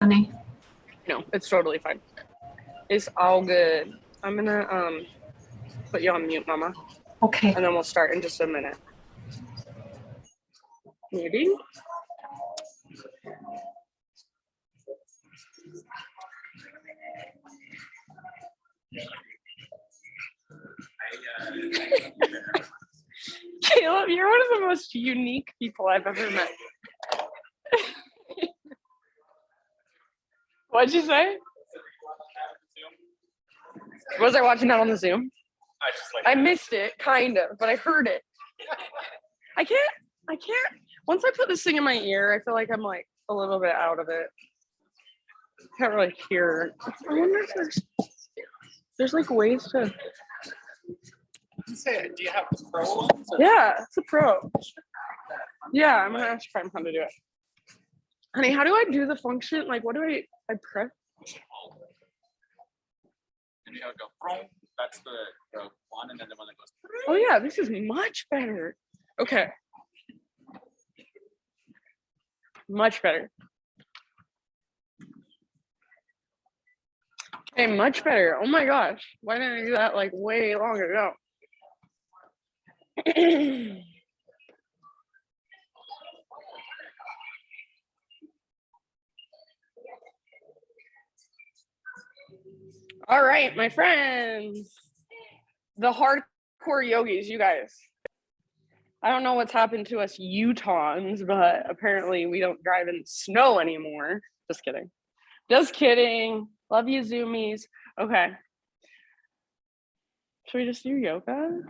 honey. No, it's totally fine. It's all good. I'm gonna put you on mute, Mama. Okay. And then we'll start in just a minute. Muting. Caleb, you're one of the most unique people I've ever met. What'd you say? Was I watching that on the Zoom? I missed it, kind of, but I heard it. I can't. Once I put this thing in my ear, I feel like I'm like a little bit out of it. Can't really hear. I wonder if there's like ways to. Say it. Do you have the pro one? Yeah, it's a pro. Yeah, I'm gonna ask Prime how to do it. Honey, how do I do the function? Like, what do I press? And you have to go boom. That's the one, and then the one that goes. Oh yeah, this is much better. Okay. Much better. Okay, much better. Oh my gosh. Why didn't I do that like way long ago? All right, my friends. The hardcore yogis, you guys. I don't know what's happened to us Utahns, but apparently we don't drive in snow anymore. Just kidding. Just kidding. Love you, Zoomies. Okay. Should we just do yoga?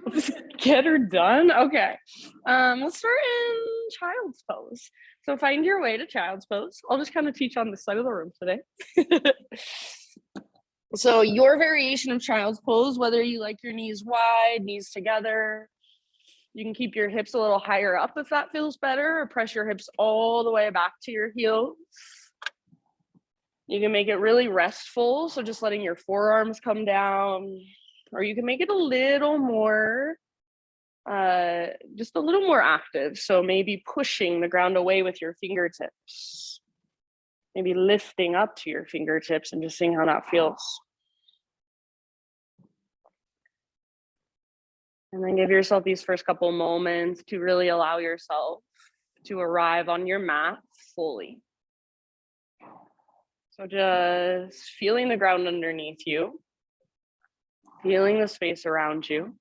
Let's get her done. Okay. Let's start in child's pose. So find your way to child's pose. I'll just kind of teach on this side of the room today. So your variation of child's pose, whether you like your knees wide, knees together, you can keep your hips a little higher up if that feels better, or press your hips all the way back to your heels. You can make it really restful, so just letting your forearms come down, or you can make it a little more, just a little more active. So maybe pushing the ground away with your fingertips, maybe lifting up to your fingertips and just seeing how that feels. And then give yourself these first couple moments to really allow yourself to arrive on your mat fully. So just feeling the ground underneath you, feeling the space around you,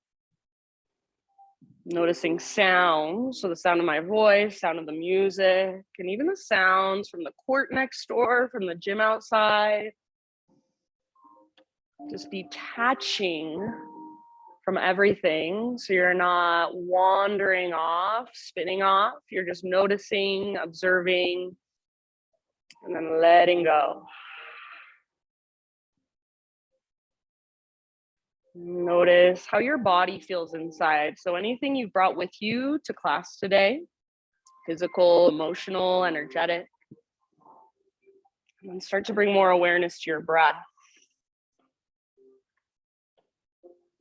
noticing sounds, so the sound of my voice, sound of the music, and even the sounds from the court next door, from the gym outside. Just detaching from everything, so you're not wandering off, spinning off. You're just noticing, observing, and then letting go. Notice how your body feels inside. So anything you've brought with you to class today, physical, emotional, energetic, and then start to bring more awareness to your breath.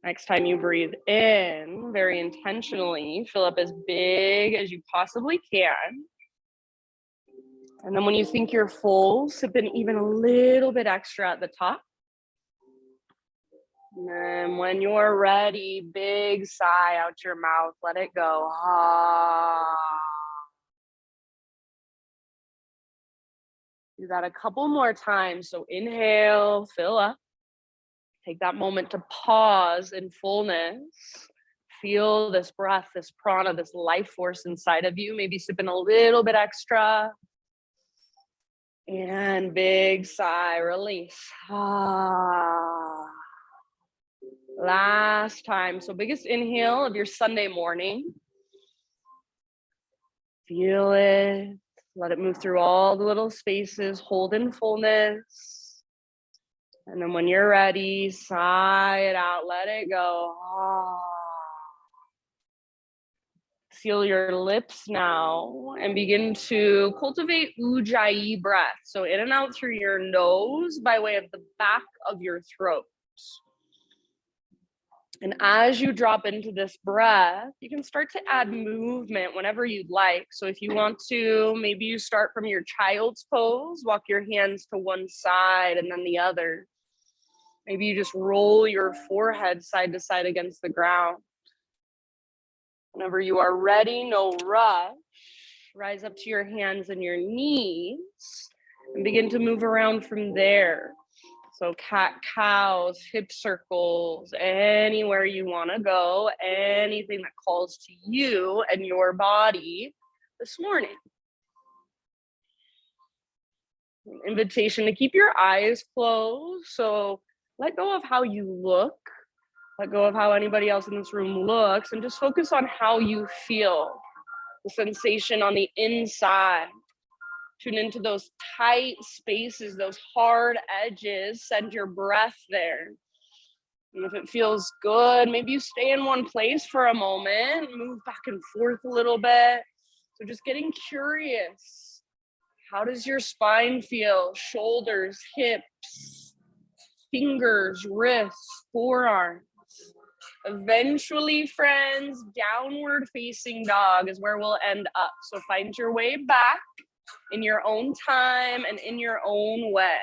Next time you breathe in, very intentionally, fill up as big as you possibly can. And then when you think you're full, sip in even a little bit extra at the top. And then when you're ready, big sigh out your mouth, let it go. Ah. Do that a couple more times. So inhale, fill up. Take that moment to pause in fullness. Feel this breath, this prana, this life force inside of you. Maybe sip in a little bit extra. And big sigh, release. Ah. Last time. So biggest inhale of your Sunday morning. Feel it. Let it move through all the little spaces. Hold in fullness. And then when you're ready, sigh it out. Let it go. Ah. Seal your lips now and begin to cultivate Ujjayi breath. So in and out through your nose by way of the back of your throat. And as you drop into this breath, you can start to add movement whenever you'd like. So if you want to, maybe you start from your child's pose, walk your hands to one side and then the other. Maybe you just roll your forehead side to side against the ground. Whenever you are ready, no rush, rise up to your hands and your knees and begin to move around from there. So cat cows, hip circles, anywhere you want to go, anything that calls to you and your body this morning. An invitation to keep your eyes closed. So let go of how you look. Let go of how anybody else in this room looks and just focus on how you feel, the sensation on the inside. Tune into those tight spaces, those hard edges, send your breath there. And if it feels good, maybe you stay in one place for a moment, move back and forth a little bit. So just getting curious. How does your spine feel? Shoulders, hips, fingers, wrists, forearms. Eventually, friends, downward facing dog is where we'll end up. So find your way back in your own time and in your own way.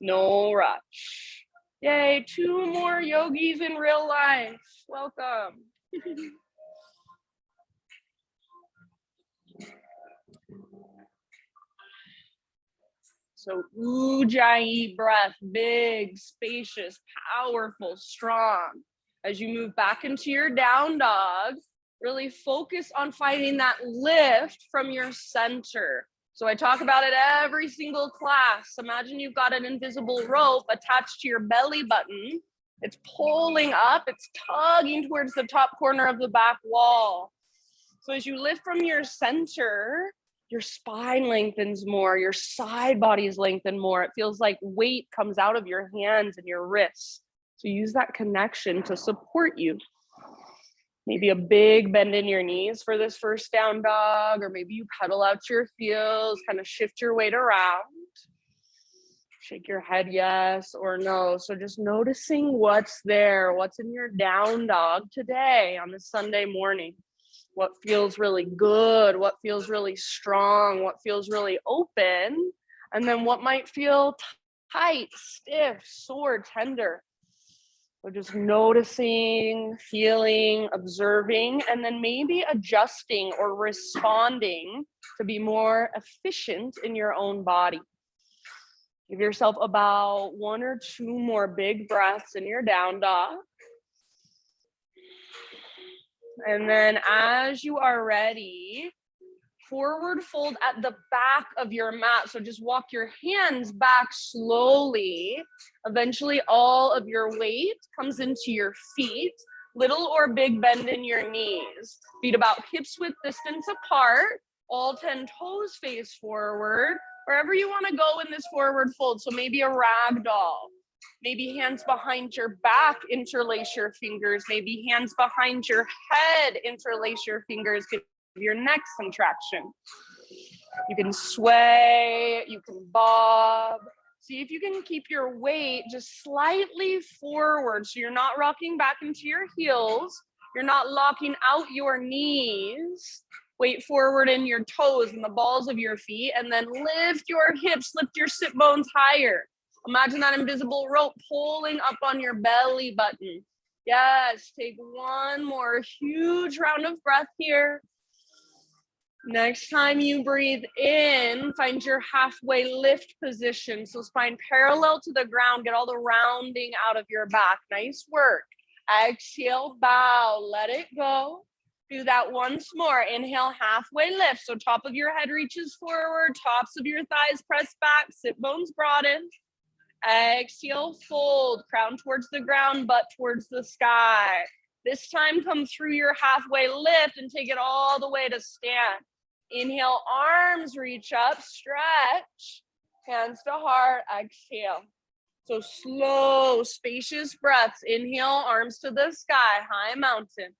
No rush. Yay, 2 more yogis in real life. Welcome. So Ujjayi breath, big, spacious, powerful, strong. As you move back into your down dog, really focus on finding that lift from your center. So I talk about it every single class. Imagine you've got an invisible rope attached to your belly button. It's pulling up, it's tugging towards the top corner of the back wall. So as you lift from your center, your spine lengthens more, your side bodies lengthen more. It feels like weight comes out of your hands and your wrists. So use that connection to support you. Maybe a big bend in your knees for this first down dog, or maybe you pedal out your heels, kind of shift your weight around. Shake your head yes or no. So just noticing what's there, what's in your down dog today on this Sunday morning. What feels really good, what feels really strong, what feels really open, and then what might feel tight, stiff, sore, tender. So just noticing, feeling, observing, and then maybe adjusting or responding to be more efficient in your own body. Give yourself about 1 or 2 more big breaths in your down dog. And then as you are ready, forward fold at the back of your mat. So just walk your hands back slowly. Eventually all of your weight comes into your feet, little or big bend in your knees. Feet about hips width distance apart, all 10 toes face forward, wherever you want to go in this forward fold. So maybe a rag doll. Maybe hands behind your back, interlace your fingers. Maybe hands behind your head, interlace your fingers. Give your neck some traction. You can sway, you can bob. See if you can keep your weight just slightly forward. So you're not rocking back into your heels. You're not locking out your knees. Weight forward in your toes and the balls of your feet. And then lift your hips, lift your sit bones higher. Imagine that invisible rope pulling up on your belly button. Yes, take 1 more huge round of breath here. Next time you breathe in, find your halfway lift position. So spine parallel to the ground, get all the rounding out of your back. Nice work. Exhale, bow, let it go. Do that once more. Inhale, halfway lift. So top of your head reaches forward, tops of your thighs press back, sit bones broaden. Exhale, fold, crown towards the ground, butt towards the sky. This time come through your halfway lift and take it all the way to stand. Inhale, arms reach up, stretch, hands to heart, exhale. So slow, spacious breaths. Inhale, arms to the sky, high mountain.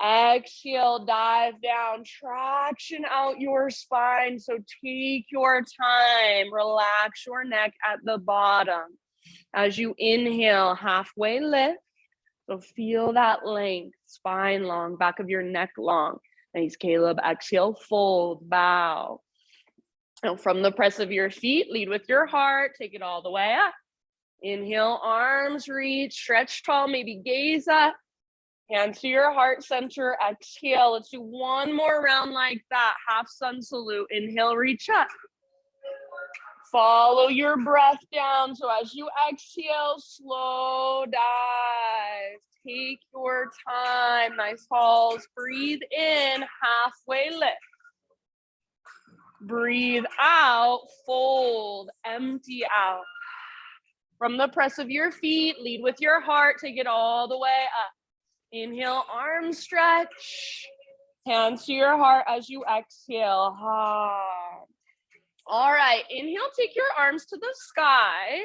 Exhale, dive down, traction out your spine. So take your time, relax your neck at the bottom. As you inhale, halfway lift. So feel that length, spine long, back of your neck long. Nice, Caleb. Exhale, fold, bow. Now from the press of your feet, lead with your heart. Take it all the way up. Inhale, arms reach, stretch tall, maybe gaze up. Hands to your heart center. Exhale. Let's do one more round like that. Half sun salute. Inhale, reach up. Follow your breath down. So as you exhale, slow dive. Take your time. Nice pause. Breathe in, halfway lift. Breathe out, fold, empty out. From the press of your feet, lead with your heart. Take it all the way up. Inhale, arms stretch. Hands to your heart as you exhale. All right, inhale, take your arms to the sky.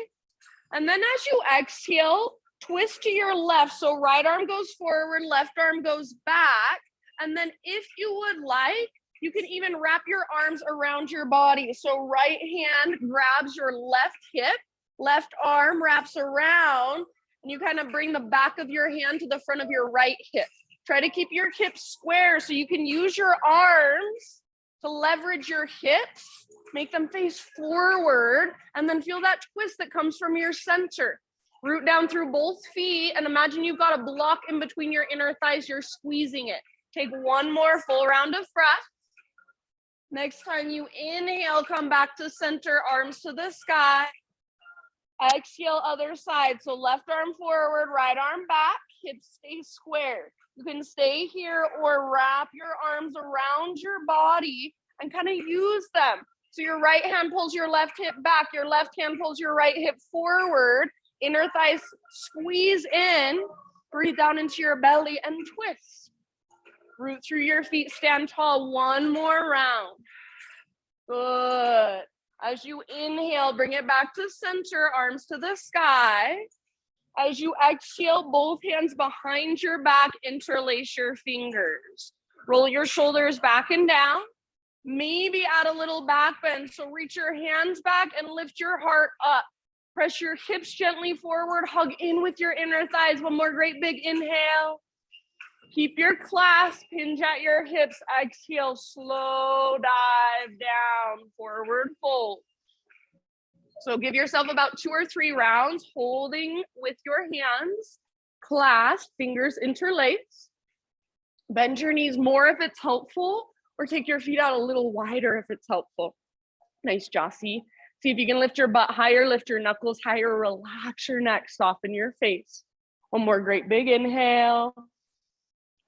And then as you exhale, twist to your left. So right arm goes forward, left arm goes back. And then if you would like, you can even wrap your arms around your body. So right hand grabs your left hip, left arm wraps around, and you kind of bring the back of your hand to the front of your right hip. Try to keep your hips square so you can use your arms to leverage your hips, make them face forward, and then feel that twist that comes from your center. Root down through both feet and imagine you've got a block in between your inner thighs, you're squeezing it. Take one more full round of breath. Next time you inhale, come back to center, arms to the sky. Exhale, other side. So left arm forward, right arm back, hips stay square. You can stay here or wrap your arms around your body and kind of use them. So your right hand pulls your left hip back, your left hand pulls your right hip forward, inner thighs squeeze in, breathe down into your belly and twist. Root through your feet, stand tall, one more round. Good. As you inhale, bring it back to center, arms to the sky. As you exhale, both hands behind your back, interlace your fingers. Roll your shoulders back and down. Maybe add a little back bend. So reach your hands back and lift your heart up. Press your hips gently forward, hug in with your inner thighs. One more great big inhale. Keep your clasp, hinge at your hips. Exhale, slow dive down, forward fold. So give yourself about 2 or 3 rounds, holding with your hands, clasp, fingers interlace. Bend your knees more if it's helpful, or take your feet out a little wider if it's helpful. Nice, Jossie. See if you can lift your butt higher, lift your knuckles higher, relax your neck, soften your face. One more great big inhale.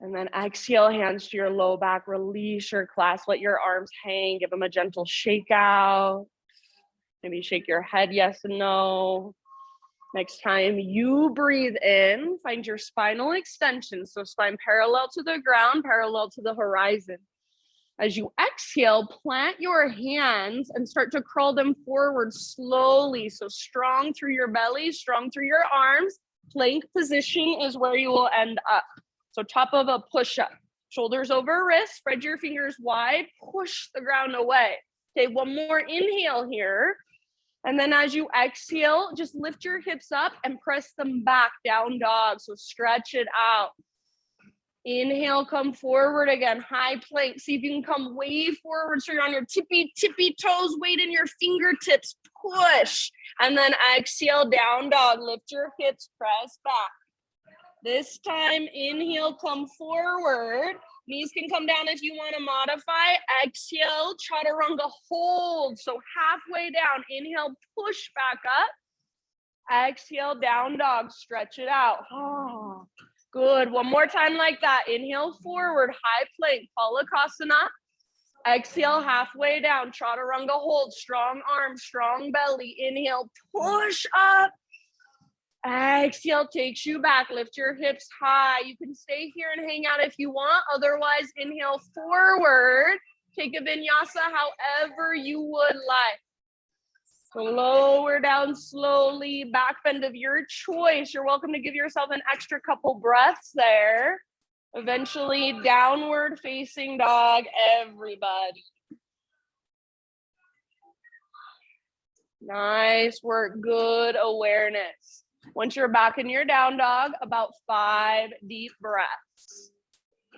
And then exhale, hands to your low back, release your clasp, let your arms hang, give them a gentle shake out. Maybe shake your head, yes and no. Next time you breathe in, find your spinal extension. So spine parallel to the ground, parallel to the horizon. As you exhale, plant your hands and start to curl them forward slowly. So strong through your belly, strong through your arms. Plank position is where you will end up. So top of a push-up, shoulders over wrist, spread your fingers wide, push the ground away. Okay, one more inhale here. And then as you exhale, just lift your hips up and press them back, down dog. So stretch it out. Inhale, come forward again, high plank. See if you can come way forward so you're on your tippy toes, weight in your fingertips, push. And then exhale, down dog, lift your hips, press back. This time, inhale, come forward. Knees can come down if you want to modify. Exhale, Chaturanga Hold. So halfway down, inhale, push back up. Exhale, down dog, stretch it out. Oh, good. One more time like that. Inhale, forward, high plank, Palakasana. Exhale, halfway down, Chaturanga Hold. Strong arms, strong belly. Inhale, push up. Exhale, takes you back. Lift your hips high. You can stay here and hang out if you want. Otherwise, inhale forward. Take a vinyasa however you would like. So lower down slowly, back bend of your choice. You're welcome to give yourself an extra couple breaths there. Eventually, downward facing dog, everybody. Nice work, good awareness. Once you're back in your down dog, about 5 deep breaths.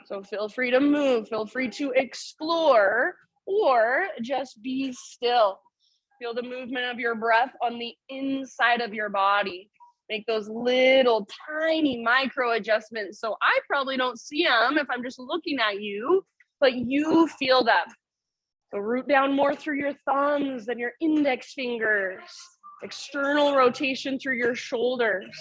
So feel free to move, feel free to explore, or just be still. Feel the movement of your breath on the inside of your body. Make those little tiny micro adjustments. So I probably don't see them if I'm just looking at you, but you feel them. So root down more through your thumbs and your index fingers. External rotation through your shoulders.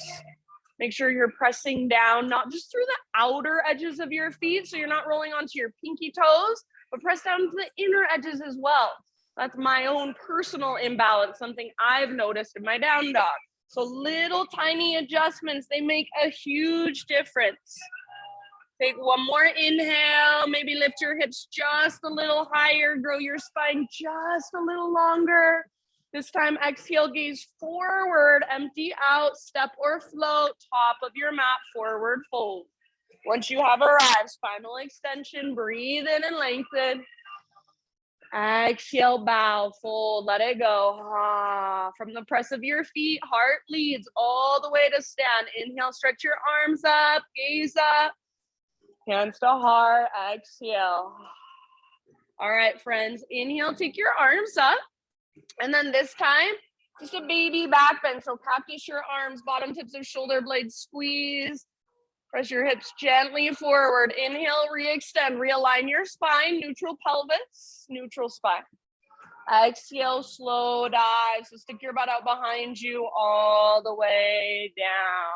Make sure you're pressing down, not just through the outer edges of your feet, so you're not rolling onto your pinky toes, but press down to the inner edges as well. That's my own personal imbalance, something I've noticed in my down dog. So little tiny adjustments, they make a huge difference. Take one more inhale, maybe lift your hips just a little higher, grow your spine just a little longer. This time, exhale, gaze forward, empty out, step or float, top of your mat, forward fold. Once you have arrived, spinal extension, breathe in and lengthen. Exhale, bow, fold, let it go. From the press of your feet, heart leads all the way to stand. Inhale, stretch your arms up, gaze up. Hands to heart, exhale. All right, friends, inhale, take your arms up. And then this time, just a baby back bend. So cactus your arms, bottom tips of shoulder blades squeeze. Press your hips gently forward. Inhale, re-extend, realign your spine, neutral pelvis, neutral spine. Exhale, slow dive. So stick your butt out behind you all the way down.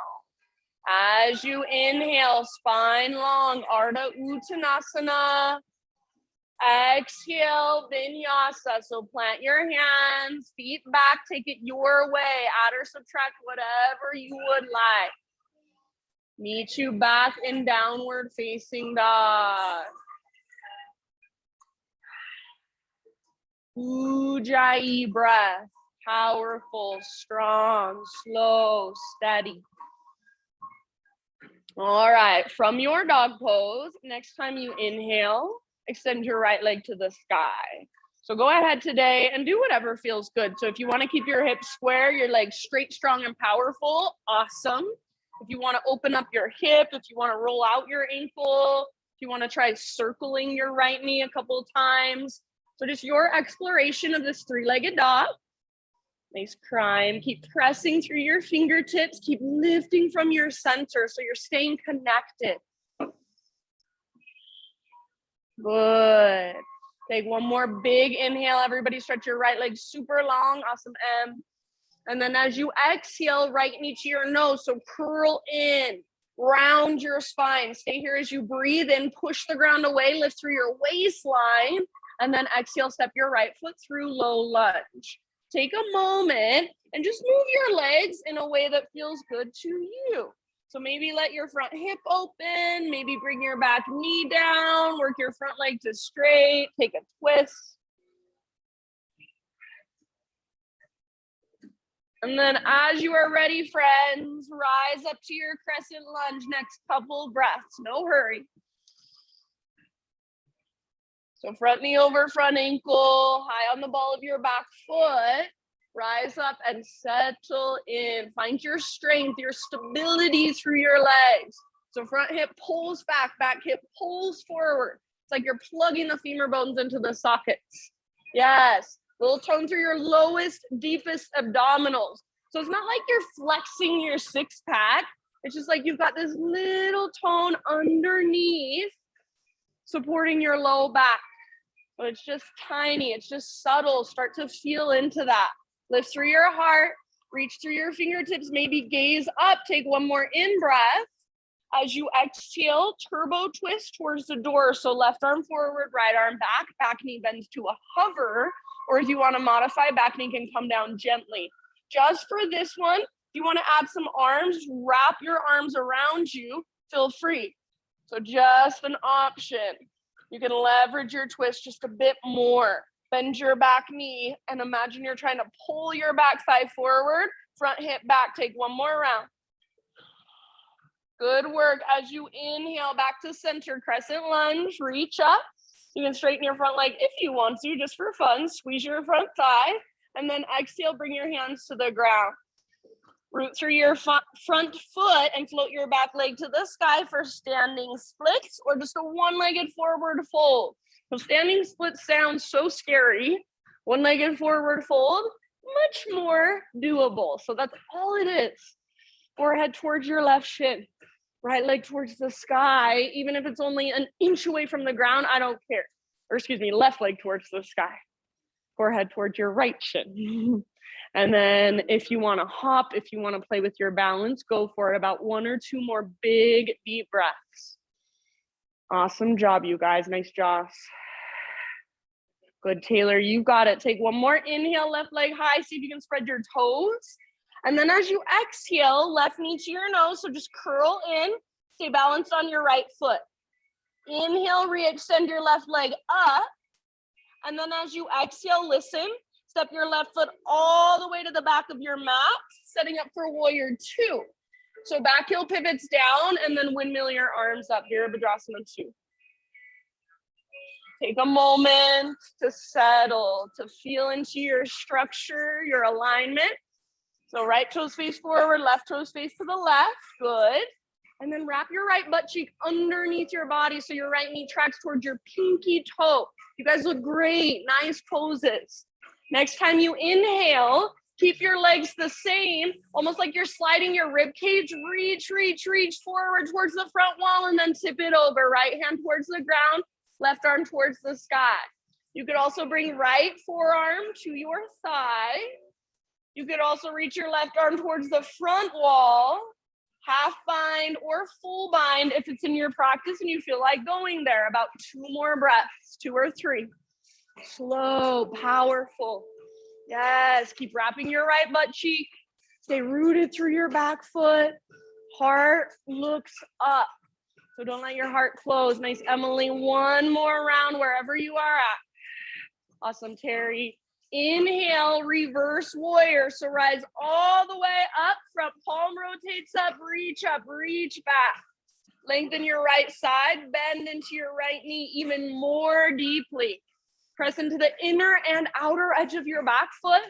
As you inhale, spine long, Ardha Uttanasana. Exhale, Vinyasa. So plant your hands, feet back, take it your way. Add or subtract whatever you would like. Meet you back in downward facing dog. Ujjayi breath. Powerful, strong, slow, steady. All right, from your dog pose, next time you inhale, extend your right leg to the sky. So go ahead today and do whatever feels good. So if you want to keep your hips square, your legs straight, strong, and powerful, awesome. If you want to open up your hip, if you want to roll out your ankle, if you want to try circling your right knee a couple of times. So just your exploration of this three-legged dog. Nice climb. Keep pressing through your fingertips. Keep lifting from your center so you're staying connected. Good. Take one more big inhale. Everybody stretch your right leg super long. Awesome, M. And then as you exhale, right knee to your nose. So curl in, round your spine. Stay here as you breathe in, push the ground away, lift through your waistline, and then exhale, step your right foot through low lunge. Take a moment and just move your legs in a way that feels good to you. So maybe let your front hip open, maybe bring your back knee down, work your front leg to straight, take a twist. And then as you are ready, friends, rise up to your crescent lunge, next couple breaths, no hurry. So front knee over front ankle, high on the ball of your back foot. Rise up and settle in. Find your strength, your stability through your legs. So front hip pulls back, back hip pulls forward. It's like you're plugging the femur bones into the sockets. Yes. Little tone through your lowest, deepest abdominals. So it's not like you're flexing your six pack. It's just like you've got this little tone underneath supporting your low back. But it's just tiny. It's just subtle. Start to feel into that. Lift through your heart. Reach through your fingertips. Maybe gaze up. Take one more in breath. As you exhale, turbo twist towards the door. So left arm forward, right arm back. Back knee bends to a hover. Or if you want to modify, back knee can come down gently. Just for this one, if you want to add some arms, wrap your arms around you. Feel free. So just an option. You can leverage your twist just a bit more. Bend your back knee and imagine you're trying to pull your back thigh forward. Front hip back. Take one more round. Good work. As you inhale back to center, crescent lunge, reach up. You can straighten your front leg if you want to, just for fun. Squeeze your front thigh. And then exhale, bring your hands to the ground. Root through your front foot and float your back leg to the sky for standing splits or just a one-legged forward fold. So standing splits sounds so scary. One-legged forward fold, much more doable. So that's all it is. Forehead towards your left shin. Right leg towards the sky. Even if it's only an inch away from the ground, I don't care. Or excuse me, left leg towards the sky. Forehead towards your right shin. And then if you want to hop, if you want to play with your balance, go for it. About 1 or 2 more big, deep breaths. Awesome job, you guys. Nice job. Good, Taylor. You got it. Take one more inhale, left leg high. See if you can spread your toes. And then as you exhale, left knee to your nose. So just curl in. Stay balanced on your right foot. Inhale, re-extend your left leg up. And then as you exhale, listen. Step your left foot all the way to the back of your mat, setting up for warrior 2. So back heel pivots down and then windmill your arms up, Virabhadrasana 2. Take a moment to settle, to feel into your structure, your alignment. So right toes face forward, left toes face to the left, good. And then wrap your right butt cheek underneath your body so your right knee tracks towards your pinky toe. You guys look great, nice poses. Next time you inhale, keep your legs the same, almost like you're sliding your rib cage. Reach, reach, reach forward towards the front wall and then tip it over. Right hand towards the ground, left arm towards the sky. You could also bring right forearm to your thigh. You could also reach your left arm towards the front wall, half bind or full bind if it's in your practice and you feel like going there. About 2 more breaths, 2 or 3. Slow, powerful. Yes, keep wrapping your right butt cheek. Stay rooted through your back foot. Heart looks up. So don't let your heart close. Nice, Emily. 1 more round wherever you are at. Awesome, Terry. Inhale, reverse warrior. So rise all the way up, front palm rotates up, reach back. Lengthen your right side, bend into your right knee even more deeply. Press into the inner and outer edge of your back foot.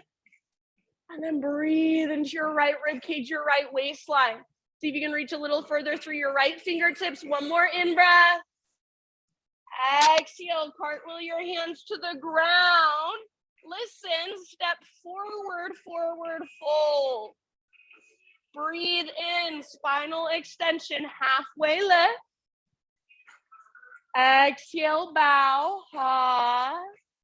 And then breathe into your right rib cage, your right waistline. See if you can reach a little further through your right fingertips. 1 more in breath. Exhale, cartwheel your hands to the ground. Listen, step forward, forward fold. Breathe in, spinal extension, halfway lift. Exhale, bow, ha,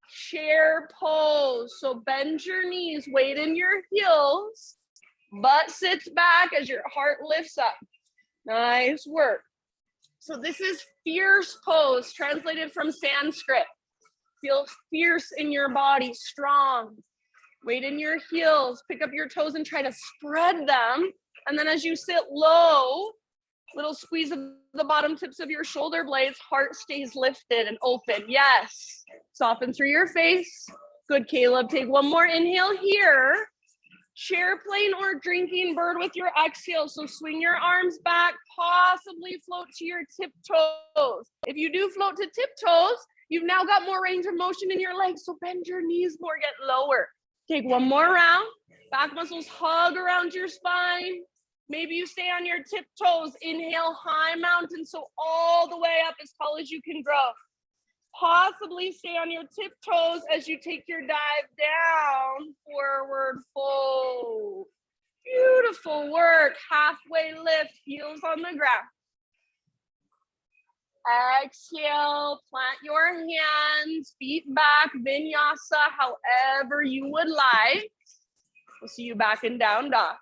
chair pose. So bend your knees, weight in your heels, butt sits back as your heart lifts up. Nice work. So this is fierce pose, translated from Sanskrit. Feel fierce in your body, strong. Weight in your heels, pick up your toes and try to spread them. And then as you sit low, little squeeze of the bottom tips of your shoulder blades, heart stays lifted and open. Yes. Soften through your face. Good, Caleb. Take 1 more inhale here. Chair plane or drinking bird with your exhale. So swing your arms back, possibly float to your tiptoes. If you do float to tiptoes, you've now got more range of motion in your legs. So bend your knees more, get lower. Take 1 more round. Back muscles hug around your spine. Maybe you stay on your tiptoes. Inhale, high mountain. So all the way up as tall as you can grow. Possibly stay on your tiptoes as you take your dive down. Forward fold. Beautiful work. Halfway lift, heels on the ground. Exhale, plant your hands, feet back, vinyasa, however you would like. We'll see you back in down dog.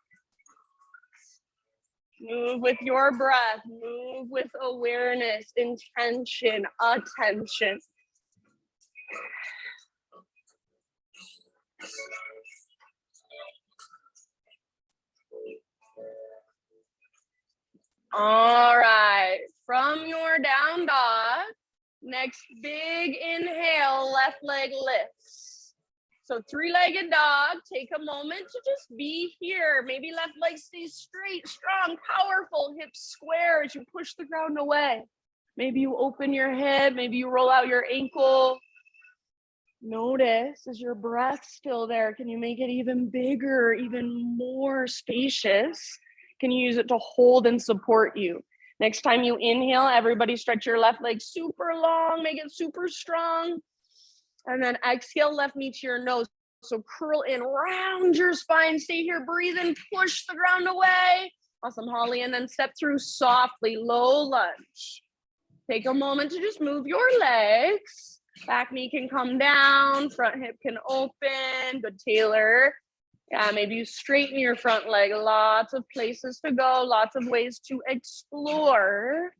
Move with your breath, move with awareness, intention, attention. All right, from your down dog, next big inhale, left leg lifts. So 3-legged dog, take a moment to just be here. Maybe left leg stays straight, strong, powerful, hips square as you push the ground away. Maybe you open your hip, maybe you roll out your ankle. Notice, is your breath still there? Can you make it even bigger, even more spacious? Can you use it to hold and support you? Next time you inhale, everybody stretch your left leg super long, make it super strong. And then exhale, left knee to your nose. So curl in, round your spine, stay here, breathe in, push the ground away. Awesome, Holly. And then step through softly, low lunge. Take a moment to just move your legs. Back knee can come down, front hip can open. Good, Taylor. Yeah, maybe you straighten your front leg. Lots of places to go, lots of ways to explore.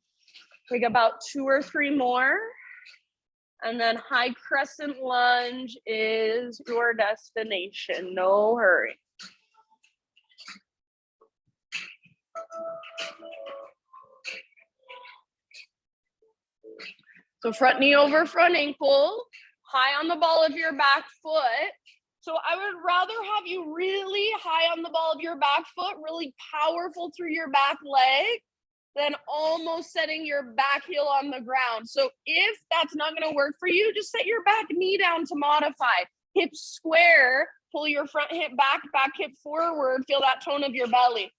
Take about 2 or 3 more. And then high crescent lunge is your destination. No hurry. So front knee over front ankle, high on the ball of your back foot. So I would rather have you really high on the ball of your back foot, really powerful through your back leg, than almost setting your back heel on the ground. So if that's not going to work for you, just set your back knee down to modify. Hips square, pull your front hip back, back hip forward. Feel that tone of your belly.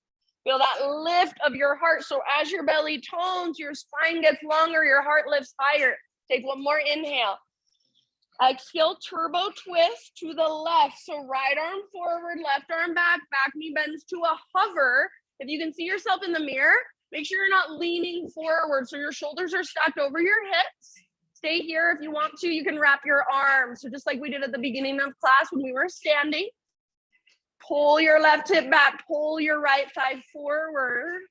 Feel that lift of your heart. So as your belly tones, your spine gets longer, your heart lifts higher. Take one more inhale. Exhale, turbo twist to the left. So right arm forward, left arm back, back knee bends to a hover. If you can see yourself in the mirror, make sure you're not leaning forward. So your shoulders are stacked over your hips. Stay here. If you want to, you can wrap your arms. So just like we did at the beginning of class when we were standing, pull your left hip back, pull your right thigh forward.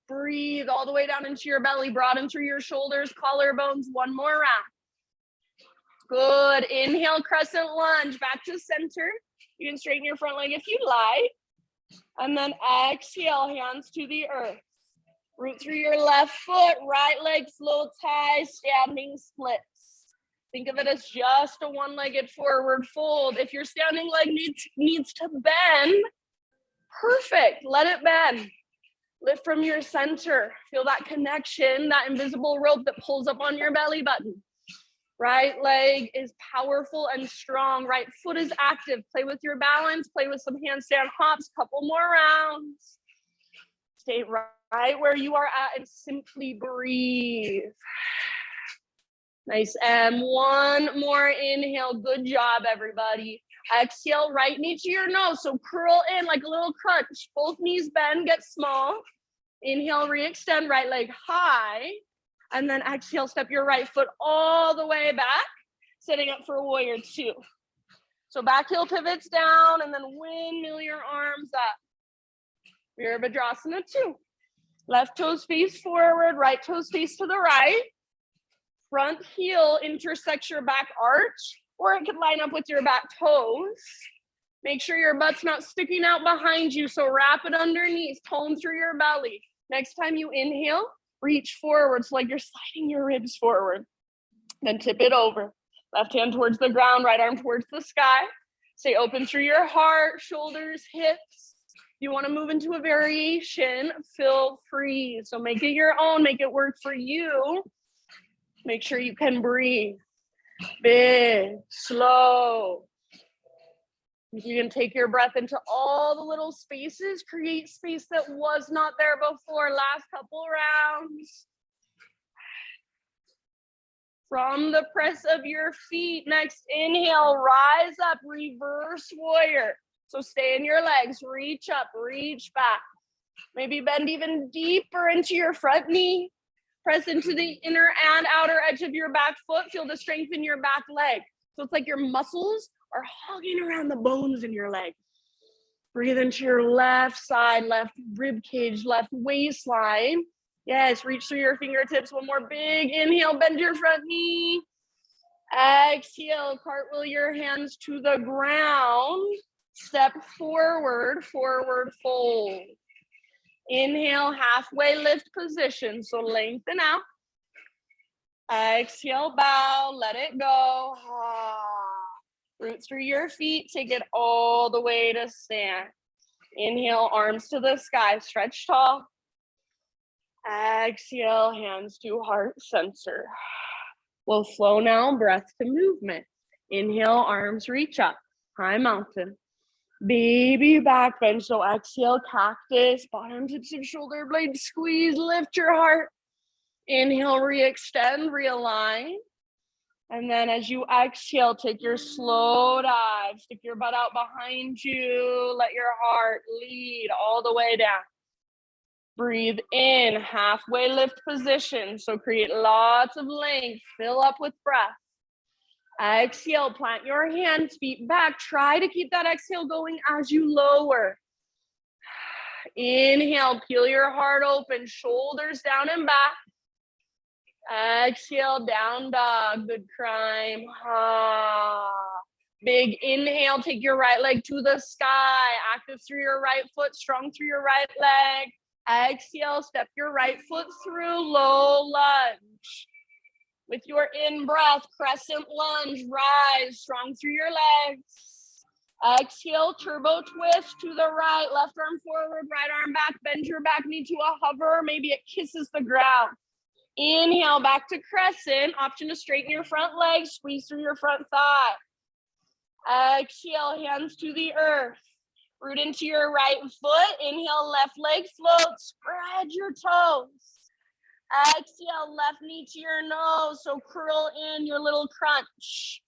Breathe all the way down into your belly, broaden through your shoulders, collarbones. One more round. Good. Inhale, crescent lunge, back to center. You can straighten your front leg if you like. And then exhale, hands to the earth. Root through your left foot, right leg floats high, standing splits. Think of it as just a one-legged forward fold. If your standing leg needs to bend, perfect, let it bend. Lift from your center. Feel that connection, that invisible rope that pulls up on your belly button. Right leg is powerful and strong. Right foot is active. Play with your balance. Play with some handstand hops. Couple more rounds. Stay right where you are at and simply breathe. Nice. And one more inhale. Good job, everybody. Exhale, right knee to your nose. So curl in like a little crunch. Both knees bend, get small. Inhale, re-extend, right leg high. And then exhale, step your right foot all the way back, setting up for warrior 2. So back heel pivots down and then windmill your arms up. Virabhadrasana 2. Left toes face forward, right toes face to the right. Front heel intersects your back arch, or it could line up with your back toes. Make sure your butt's not sticking out behind you, so wrap it underneath, tone through your belly. Next time you inhale, reach forward, so like you're sliding your ribs forward. Then tip it over. Left hand towards the ground, right arm towards the sky. Stay open through your heart, shoulders, hips. If you want to move into a variation, feel free. So make it your own, make it work for you. Make sure you can breathe. Big, slow. You can take your breath into all the little spaces, create space that was not there before. Last couple rounds. From the press of your feet, next inhale, rise up, reverse warrior. So stay in your legs, reach up, reach back. Maybe bend even deeper into your front knee. Press into the inner and outer edge of your back foot. Feel the strength in your back leg. So it's like your muscles are hugging around the bones in your leg. Breathe into your left side, left rib cage, left waistline. Yes, reach through your fingertips. One more big inhale, bend your front knee. Exhale, cartwheel your hands to the ground. Step forward, forward fold. Inhale, halfway lift position. So lengthen out. Exhale, bow, let it go. Root through your feet, take it all the way to stand. Inhale, arms to the sky, stretch tall. Exhale, hands to heart center. We'll flow now, breath to movement. Inhale, arms reach up, high mountain. Baby back bend, so exhale, cactus, bottom tips of shoulder blades, squeeze, lift your heart. Inhale, re-extend, realign. And then as you exhale, take your slow dive, stick your butt out behind you, let your heart lead all the way down. Breathe in, halfway lift position, so create lots of length, fill up with breath. Exhale, plant your hands, feet back. Try to keep that exhale going as you lower. Inhale, peel your heart open, shoulders down and back. Exhale, down dog, good climb. Big inhale, take your right leg to the sky. Active through your right foot, strong through your right leg. Exhale, step your right foot through, low lunge. With your in-breath, crescent lunge, rise, strong through your legs. Exhale, turbo twist to the right, left arm forward, right arm back, bend your back knee to a hover, maybe it kisses the ground. Inhale, back to crescent, option to straighten your front leg, squeeze through your front thigh. Exhale, hands to the earth. Root into your right foot, inhale, left leg float, spread your toes. Exhale, left knee to your nose, so curl in your little crunch.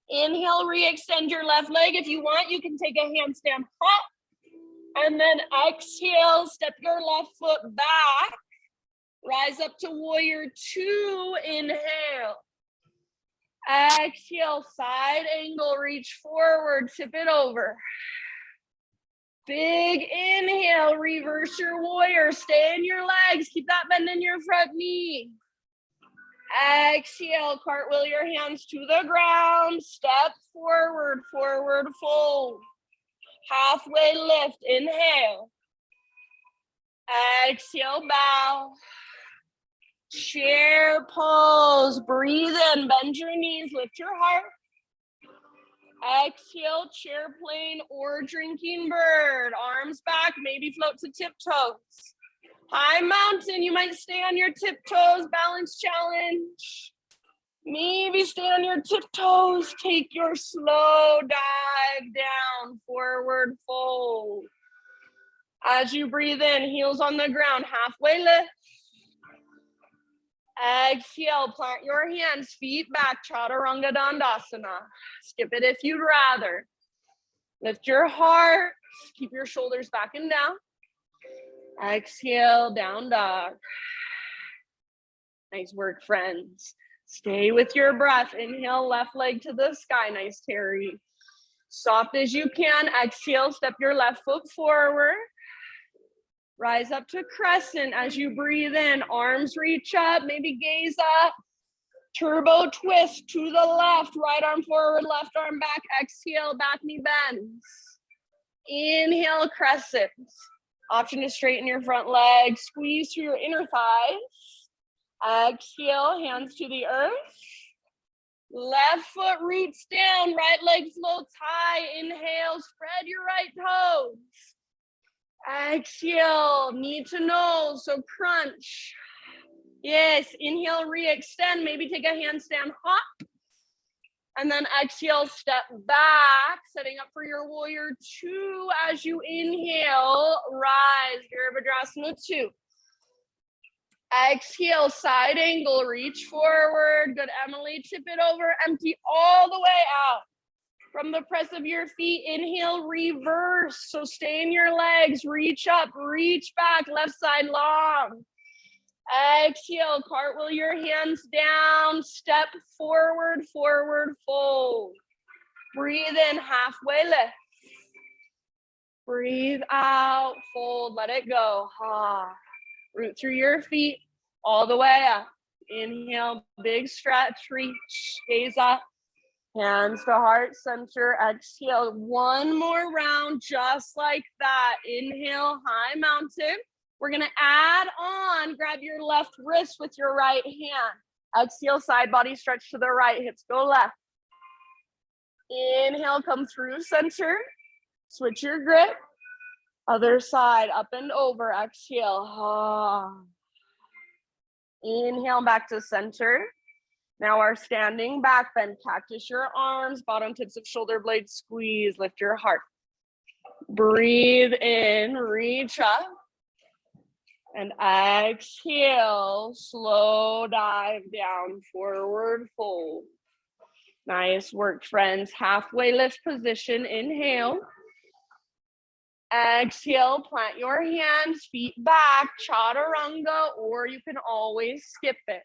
Inhale, re-extend your left leg. If you want, you can take a handstand hop. And then exhale, step your left foot back. Rise up to warrior two, inhale. Exhale, side angle, reach forward, tip it over. Big inhale, reverse your warrior, stay in your legs, keep that bend in your front knee. Exhale, cartwheel your hands to the ground, step forward, forward fold. Halfway lift, inhale. Exhale, bow. Chair pose, breathe in, bend your knees, lift your heart. Exhale, chair plane or drinking bird. Arms back, maybe float to tiptoes. High mountain, you might stay on your tiptoes, balance challenge. Maybe stay on your tiptoes, take your slow dive down, forward fold. As you breathe in, heels on the ground, halfway lift. Exhale, plant your hands, feet back, Chaturanga Dandasana. Skip it if you'd rather. Lift your heart, keep your shoulders back and down. Exhale, down dog. Nice work, friends. Stay with your breath. Inhale, left leg to the sky. Nice, Terry. Soft as you can. Exhale, step your left foot forward. Rise up to crescent as you breathe in. Arms reach up, maybe gaze up. Turbo twist to the left. Right arm forward, left arm back. Exhale, back knee bends. Inhale, crescent. Option to straighten your front leg. Squeeze through your inner thighs. Exhale, hands to the earth. Left foot roots down, right leg floats high. Inhale, spread your right toes. Exhale, knee to nose, so crunch. Yes, inhale, re-extend, maybe take a handstand hop. And then exhale, step back, setting up for your warrior two. As you inhale, rise, Virabhadrasana 2. Exhale, side angle, reach forward. Good, Emily, tip it over, empty all the way out. From the press of your feet, inhale, reverse. So stay in your legs, reach up, reach back, left side long. Exhale, cartwheel your hands down, step forward, forward fold. Breathe in, halfway lift. Breathe out, fold, let it go. Root through your feet, all the way up. Inhale, big stretch, reach, gaze up. Hands to heart center, exhale. One more round, just like that. Inhale, high mountain. We're gonna add on, grab your left wrist with your right hand. Exhale, side body stretch to the right, hips go left. Inhale, come through center. Switch your grip. Other side, up and over, exhale. Inhale, back to center. Now our standing back bend, cactus your arms, bottom tips of shoulder blades squeeze, lift your heart. Breathe in, reach up. And exhale, slow dive down, forward fold. Nice work, friends. Halfway lift position, inhale. Exhale, plant your hands, feet back, chaturanga, or you can always skip it.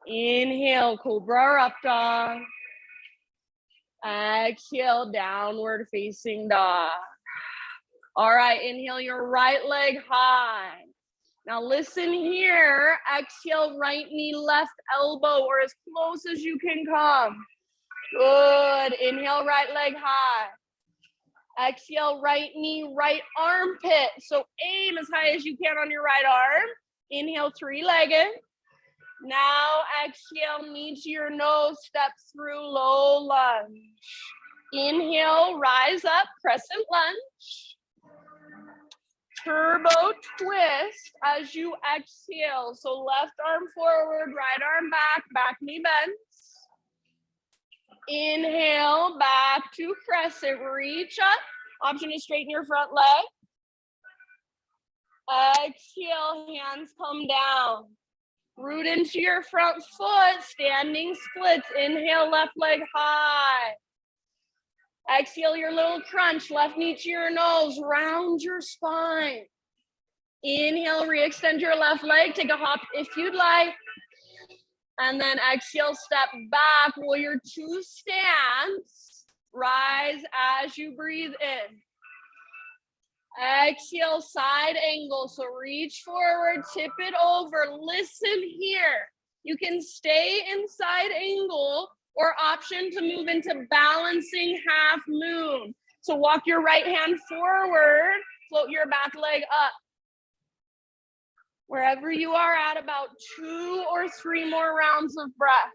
Inhale, cobra or up dog. Exhale, downward facing dog. All right, inhale your right leg high. Now listen here, exhale, right knee, left elbow, or as close as you can come. Good, inhale, right leg high. Exhale, right knee, right armpit. So aim as high as you can on your right arm. Inhale, three-legged. Now exhale, knee to your nose, step through, low lunge. Inhale, rise up, crescent lunge. Turbo twist as you exhale. So left arm forward, right arm back, back knee bends. Inhale, back to crescent, reach up. Option to straighten your front leg. Exhale, hands come down. Root into your front foot, standing splits. Inhale, left leg high. Exhale your little crunch, left knee to your nose, round your spine. Inhale, re-extend your left leg, take a hop if you'd like. And then exhale, step back, warrior two stance. Rise as you breathe in. Exhale, side angle. So reach forward, tip it over. Listen here. You can stay in side angle or option to move into balancing half moon. So walk your right hand forward, float your back leg up. Wherever you are at, about 2 or 3 more rounds of breath.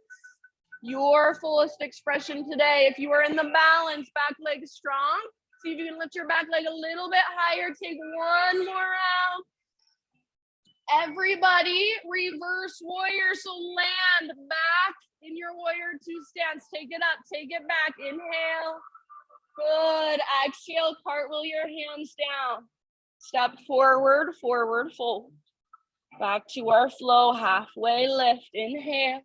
Your fullest expression today. If you are in the balance, back leg strong. See if you can lift your back leg a little bit higher. Take 1 more round. Everybody, reverse warrior. So land back in your warrior two stance. Take it up, take it back. Inhale. Good. Exhale, cartwheel your hands down. Step forward, forward fold. Back to our flow, halfway lift. Inhale.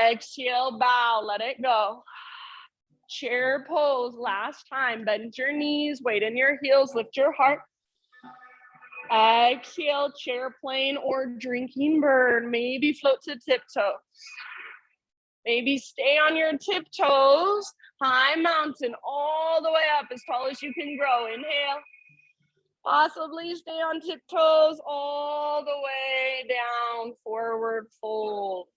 Exhale, bow, let it go. Chair pose, last time. Bend your knees, weight in your heels, lift your heart. Exhale, chair plane or drinking bird. Maybe float to tiptoes. Maybe stay on your tiptoes. High mountain all the way up as tall as you can grow. Inhale. Possibly stay on tiptoes all the way down, forward fold.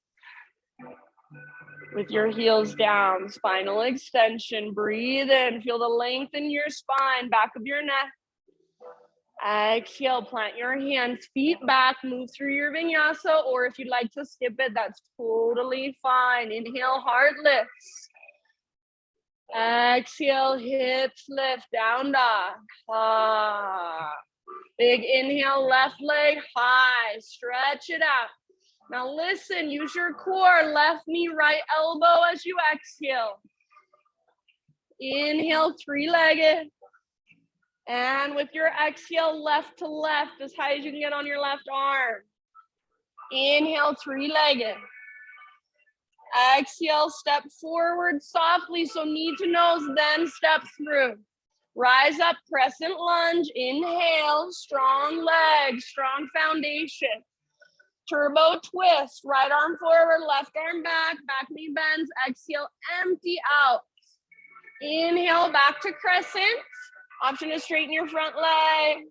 With your heels down, spinal extension, breathe in, feel the length in your spine, back of your neck. Exhale, plant your hands, feet back, move through your vinyasa, or if you'd like to skip it, that's totally fine. Inhale, heart lifts. Exhale, hips lift, down dog. Big inhale, left leg high, stretch it out. Now listen, use your core, left knee, right elbow as you exhale. Inhale, three-legged. And with your exhale, left to left, as high as you can get on your left arm. Inhale, three-legged. Exhale, step forward softly, so knee to nose, then step through. Rise up, crescent lunge, inhale, strong legs, strong foundation. Turbo twist, right arm forward, left arm back, back knee bends, exhale, empty out. Inhale, back to crescent. Option to straighten your front leg.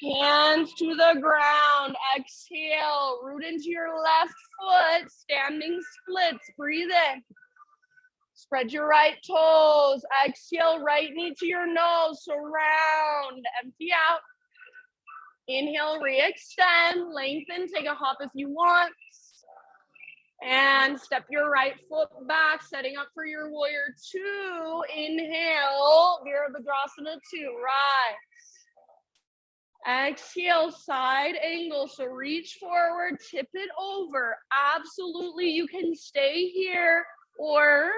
Hands to the ground, exhale, root into your left foot, standing splits, breathe in. Spread your right toes, exhale, right knee to your nose, so round, empty out. Inhale, re-extend, lengthen, take a hop if you want. And step your right foot back, setting up for your warrior two. Inhale, Virabhadrasana 2, rise. Exhale, side angle. So reach forward, tip it over. Absolutely, you can stay here, or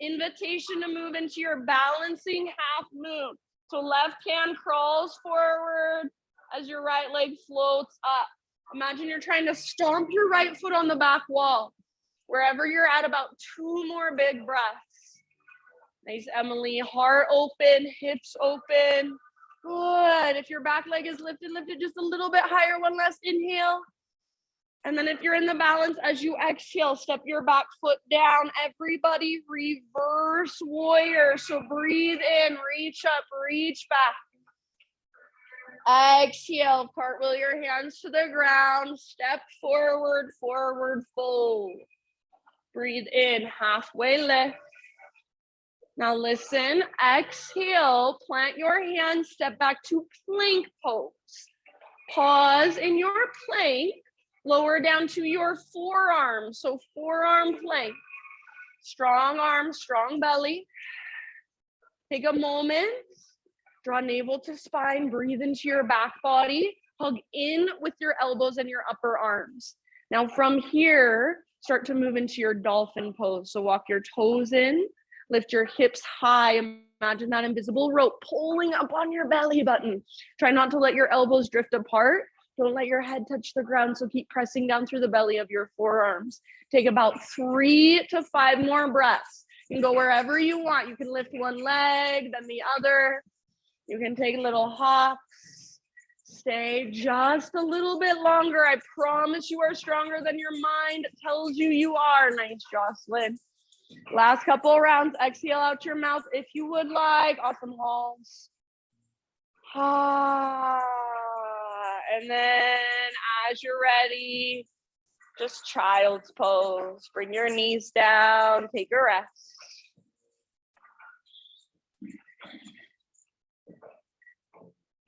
invitation to move into your balancing half moon. So left hand crawls forward as your right leg floats up. Imagine you're trying to stomp your right foot on the back wall. Wherever you're at, about 2 more big breaths. Nice, Emily. Heart open, hips open. Good. If your back leg is lifted, lift it just a little bit higher. One last inhale. And then if you're in the balance, as you exhale, step your back foot down. Everybody reverse warrior. So breathe in, reach up, reach back. Exhale, cartwheel your hands to the ground. Step forward, forward fold. Breathe in, halfway lift. Now listen, exhale, plant your hands, step back to plank pose. Pause in your plank, lower down to your forearm. So forearm plank. Strong arms, strong belly. Take a moment, draw navel to spine, breathe into your back body, hug in with your elbows and your upper arms. Now from here, start to move into your dolphin pose. So walk your toes in, lift your hips high. Imagine that invisible rope pulling up on your belly button. Try not to let your elbows drift apart. Don't let your head touch the ground. So keep pressing down through the belly of your forearms. Take about 3 to 5 more breaths. You can go wherever you want. You can lift one leg, then the other. You can take little hops. Stay just a little bit longer. I promise you are stronger than your mind tells you you are. Nice, Jocelyn. Last couple rounds. Exhale out your mouth if you would like. Awesome, Halls. And then as you're ready, just child's pose. Bring your knees down. Take a rest.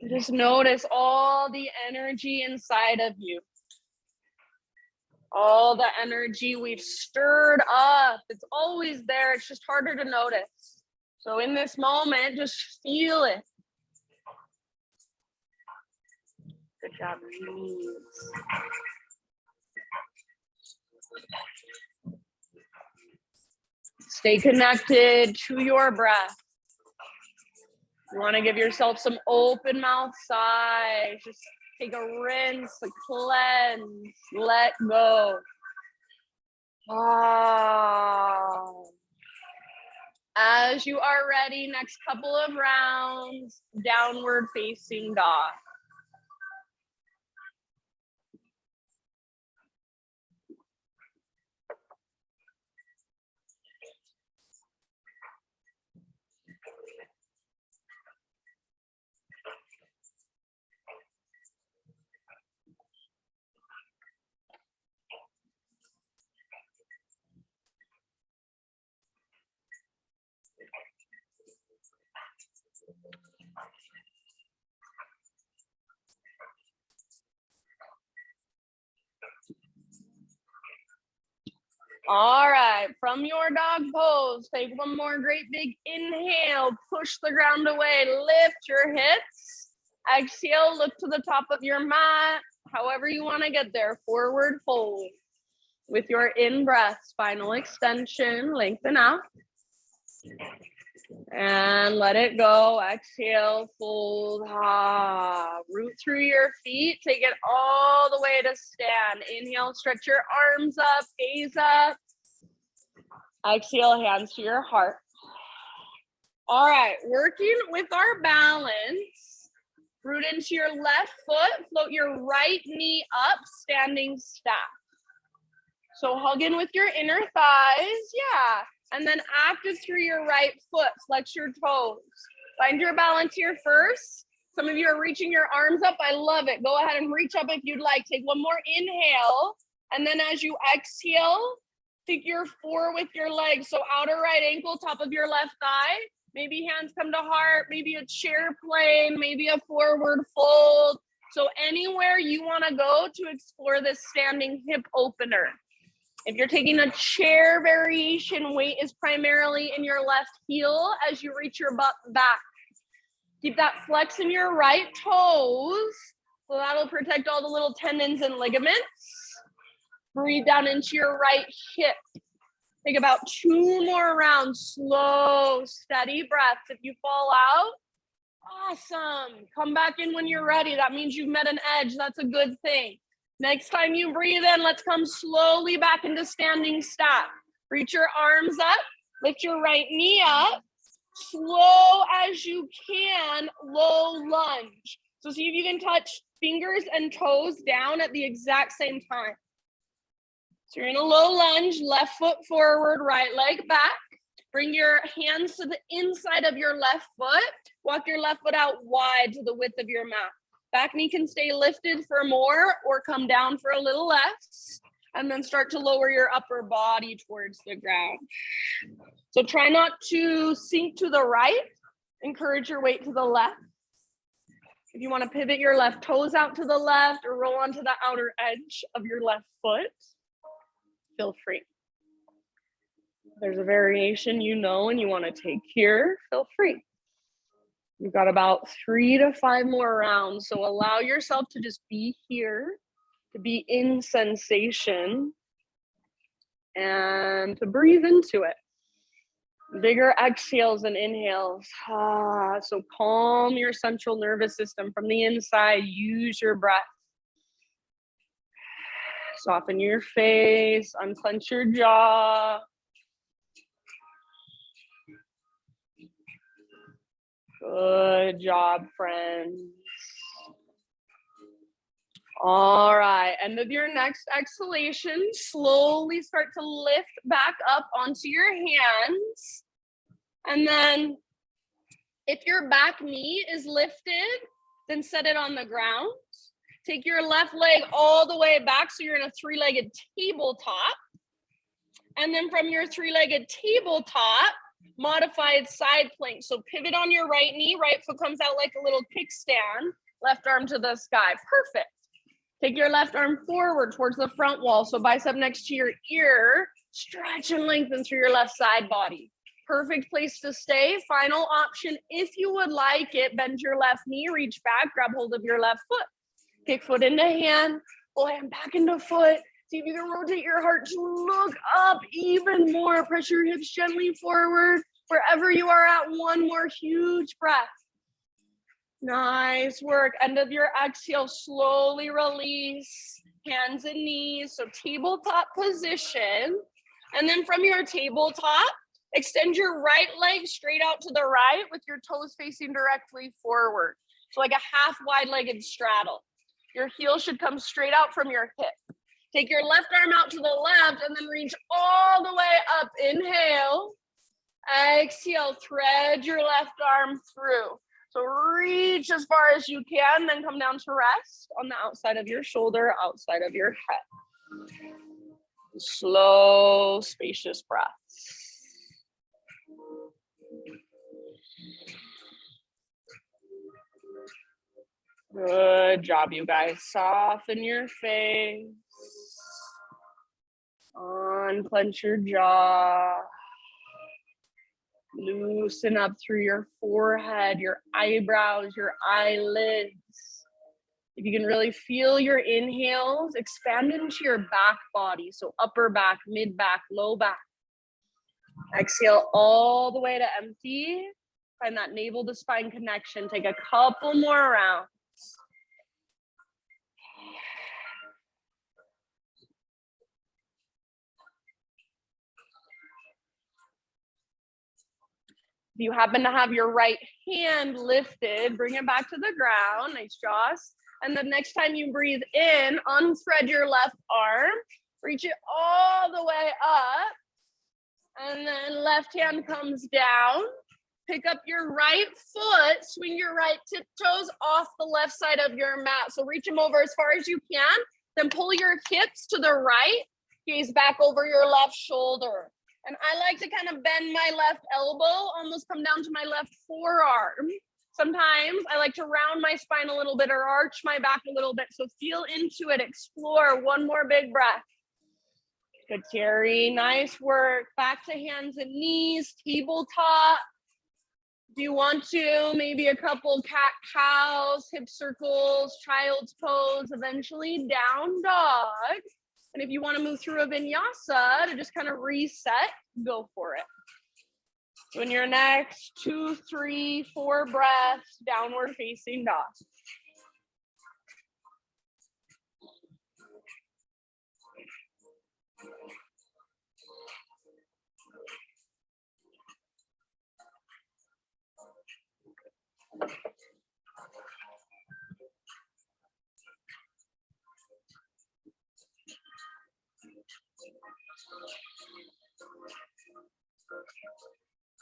Just notice all the energy inside of you. All the energy we've stirred up. It's always there. It's just harder to notice. So in this moment, just feel it. Good job. Stay connected to your breath. You want to give yourself some open mouth sighs. Just take a rinse, a cleanse, let go. As you are ready, next couple of rounds, downward facing dog. All right, from your dog pose, take one more great big inhale, push the ground away, lift your hips. Exhale, look to the top of your mat, however you want to get there, forward fold. With your in-breath, spinal extension, lengthen out. And let it go, exhale, fold, root through your feet, take it all the way to stand. Inhale, stretch your arms up, gaze up. Exhale, hands to your heart. All right, working with our balance, root into your left foot, float your right knee up, standing stack. So hug in with your inner thighs, yeah. And then active through your right foot, flex your toes. Find your balance here first. Some of you are reaching your arms up. I love it. Go ahead and reach up if you'd like. Take one more inhale. And then as you exhale, figure 4 with your legs. So outer right ankle, top of your left thigh. Maybe hands come to heart, maybe a chair plane, maybe a forward fold. So anywhere you want to go to explore this standing hip opener. If you're taking a chair variation, weight is primarily in your left heel as you reach your butt back. Keep that flex in your right toes. So that'll protect all the little tendons and ligaments. Breathe down into your right hip. Take about 2 more rounds, slow, steady breaths. If you fall out, awesome. Come back in when you're ready. That means you've met an edge. That's a good thing. Next time you breathe in, let's come slowly back into standing stop. Reach your arms up, lift your right knee up. Slow as you can, low lunge. So see if you can touch fingers and toes down at the exact same time. So you're in a low lunge, left foot forward, right leg back. Bring your hands to the inside of your left foot. Walk your left foot out wide to the width of your mat. Back knee can stay lifted for more or come down for a little less. And then start to lower your upper body towards the ground. So try not to sink to the right. Encourage your weight to the left. If you want to pivot your left toes out to the left or roll onto the outer edge of your left foot, feel free. If there's a variation you know and you want to take here, feel free. You've got about 3 to 5 more rounds, so allow yourself to just be here, to be in sensation, and to breathe into it. Bigger exhales and inhales. So calm your central nervous system from the inside. Use your breath. Soften your face, unclench your jaw. Good job, friends. All right, end of your next exhalation, slowly start to lift back up onto your hands. And then if your back knee is lifted, then set it on the ground. Take your left leg all the way back so you're in a 3-legged tabletop. And then from your 3-legged tabletop, modified side plank. So pivot on your right knee, right foot comes out like a little kickstand, left arm to the sky. Perfect. Take your left arm forward towards the front wall. So bicep next to your ear, stretch and lengthen through your left side body. Perfect place to stay. Final option, if you would like it, bend your left knee, reach back, grab hold of your left foot. Kick foot into hand, pull hand back into foot. See if you can rotate your heart to look up even more. Press your hips gently forward. Wherever you are at, one more huge breath. Nice work. End of your exhale, slowly release hands and knees. So tabletop position. And then from your tabletop, extend your right leg straight out to the right with your toes facing directly forward. So like a half wide-legged straddle. Your heel should come straight out from your hip. Take your left arm out to the left and then reach all the way up. Inhale. Exhale, thread your left arm through. So reach as far as you can, then come down to rest on the outside of your shoulder, outside of your head. Slow, spacious breaths. Good job, you guys. Soften your face. Unclench your jaw. Loosen up through your forehead, your eyebrows, your eyelids. If you can really feel your inhales, expand into your back body. So upper back, mid back, low back. Exhale all the way to empty. Find that navel to spine connection. Take a couple more rounds. If you happen to have your right hand lifted, bring it back to the ground. Nice, Joss. And the next time you breathe in, unthread your left arm. Reach it all the way up. And then left hand comes down. Pick up your right foot. Swing your right tiptoes off the left side of your mat. So reach them over as far as you can. Then pull your hips to the right. Gaze back over your left shoulder. And I like to kind of bend my left elbow, almost come down to my left forearm. Sometimes I like to round my spine a little bit or arch my back a little bit. So feel into it, explore. One more big breath. Good, Terry. Nice work. Back to hands and knees, tabletop. If you want to, maybe a couple cat cows, hip circles, child's pose, eventually down dog. And if you want to move through a vinyasa to just kind of reset, go for it. So in your next 2, 3, 4 breaths, downward facing dog.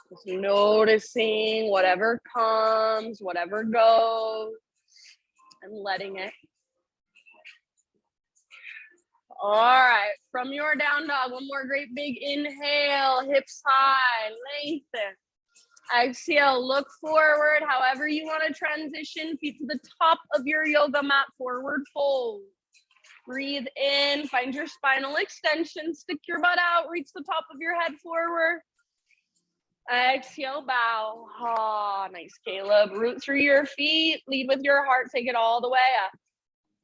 Just noticing whatever comes, whatever goes, and letting it. All right, from your down dog, one more great big inhale, hips high, lengthen. Exhale, look forward, however you want to transition, feet to the top of your yoga mat, forward fold. Breathe in, find your spinal extension, stick your butt out, reach the top of your head forward. Exhale, bow. Ah, nice, Caleb. Root through your feet, lead with your heart, take it all the way up.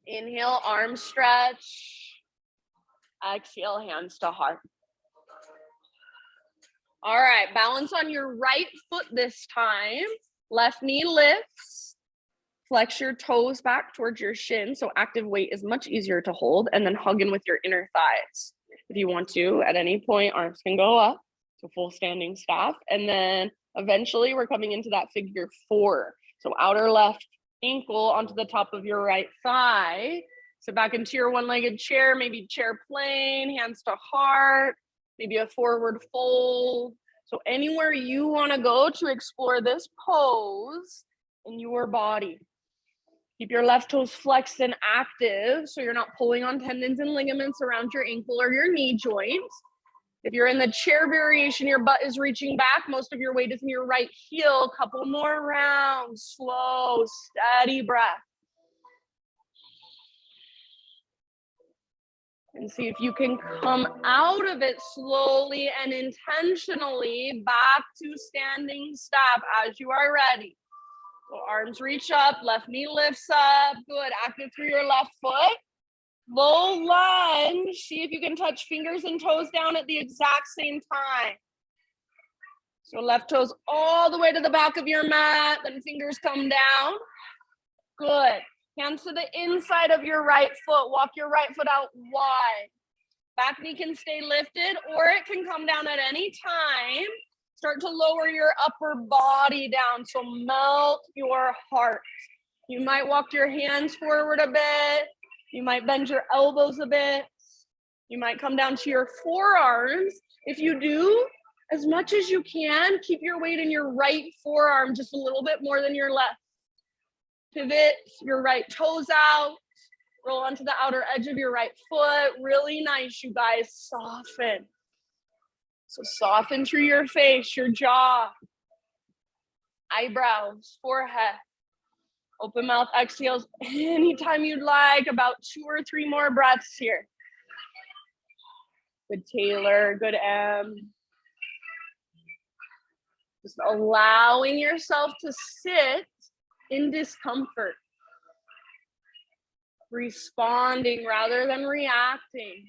Inhale, arm stretch. Exhale, hands to heart. All right, balance on your right foot this time. Left knee lifts. Flex your toes back towards your shin, so active weight is much easier to hold, and then hug in with your inner thighs. If you want to, at any point, arms can go up to full standing staff, and then eventually we're coming into that figure 4. So outer left ankle onto the top of your right thigh. So back into your one-legged chair, maybe chair plane, hands to heart, maybe a forward fold. So anywhere you want to go to explore this pose in your body. Keep your left toes flexed and active so you're not pulling on tendons and ligaments around your ankle or your knee joints. If you're in the chair variation, your butt is reaching back. Most of your weight is in your right heel. Couple more rounds, slow, steady breath. And see if you can come out of it slowly and intentionally back to standing staff as you are ready. So arms reach up, left knee lifts up. Good, active through your left foot. Low lunge. See if you can touch fingers and toes down at the exact same time. So left toes all the way to the back of your mat, then fingers come down. Good. Hands to the inside of your right foot. Walk your right foot out wide. Back knee can stay lifted or it can come down at any time. Start to lower your upper body down, so melt your heart. You might walk your hands forward a bit. You might bend your elbows a bit. You might come down to your forearms. If you do, as much as you can, keep your weight in your right forearm just a little bit more than your left. Pivot your right toes out. Roll onto the outer edge of your right foot. Really nice, you guys. Soften. So soften through your face, your jaw, eyebrows, forehead. Open mouth exhales anytime you'd like. About 2 or 3 more breaths here. Good Taylor, good M. Just allowing yourself to sit in discomfort. Responding rather than reacting.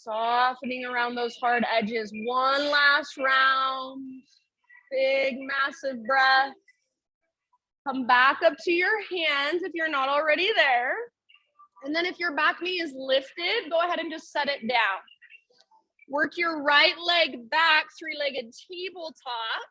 Softening around those hard edges. One last round. Big, massive breath. Come back up to your hands if you're not already there. And then if your back knee is lifted, go ahead and just set it down. Work your right leg back, 3-legged tabletop.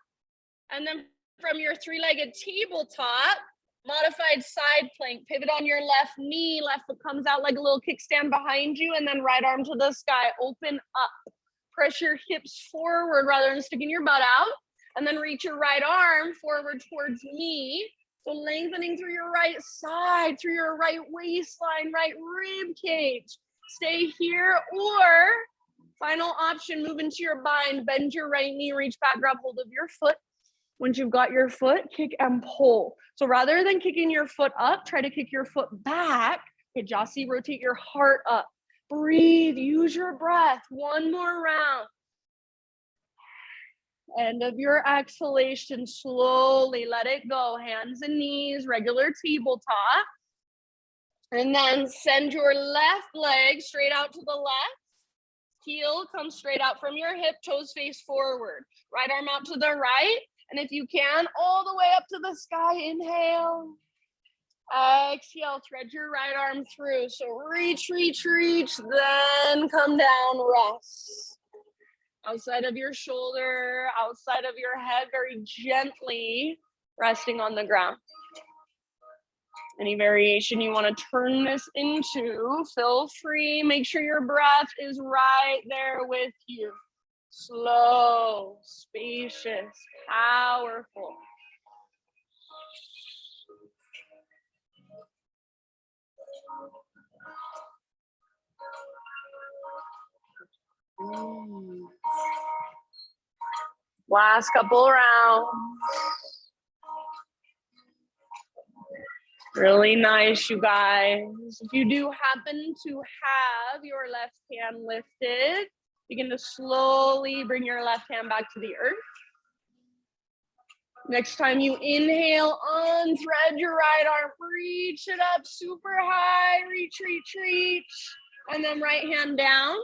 And then from your 3-legged tabletop, modified side plank. Pivot on your left knee. Left foot comes out like a little kickstand behind you. And then right arm to the sky. Open up. Press your hips forward rather than sticking your butt out. And then reach your right arm forward towards me. So lengthening through your right side, through your right waistline, right rib cage. Stay here, or final option, move into your bind. Bend your right knee, reach back, grab hold of your foot. Once you've got your foot, kick and pull. So rather than kicking your foot up, try to kick your foot back. Okay, Jossie, rotate your heart up. Breathe, use your breath. One more round. End of your exhalation, slowly let it go. Hands and knees, regular tabletop. And then send your left leg straight out to the left. Heel comes straight out from your hip, toes face forward. Right arm out to the right. And if you can, all the way up to the sky, inhale. Exhale, thread your right arm through. So reach, reach, reach, then come down, rest. Outside of your shoulder, outside of your head, very gently resting on the ground. Any variation you want to turn this into, feel free. Make sure your breath is right there with you. Slow, spacious, powerful. Last couple rounds. Really nice, you guys. If you do happen to have your left hand lifted, begin to slowly bring your left hand back to the earth. Next time you inhale, unthread your right arm, reach it up super high, reach, reach, reach. And then right hand down.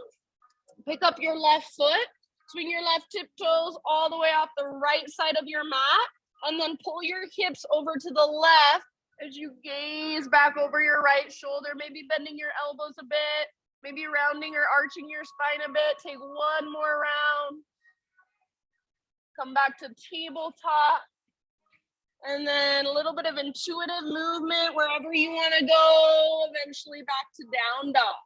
Pick up your left foot, swing your left tiptoes all the way off the right side of your mat, and then pull your hips over to the left as you gaze back over your right shoulder, maybe bending your elbows a bit, maybe rounding or arching your spine a bit. Take one more round. Come back to tabletop. And then a little bit of intuitive movement wherever you want to go, eventually back to down dog.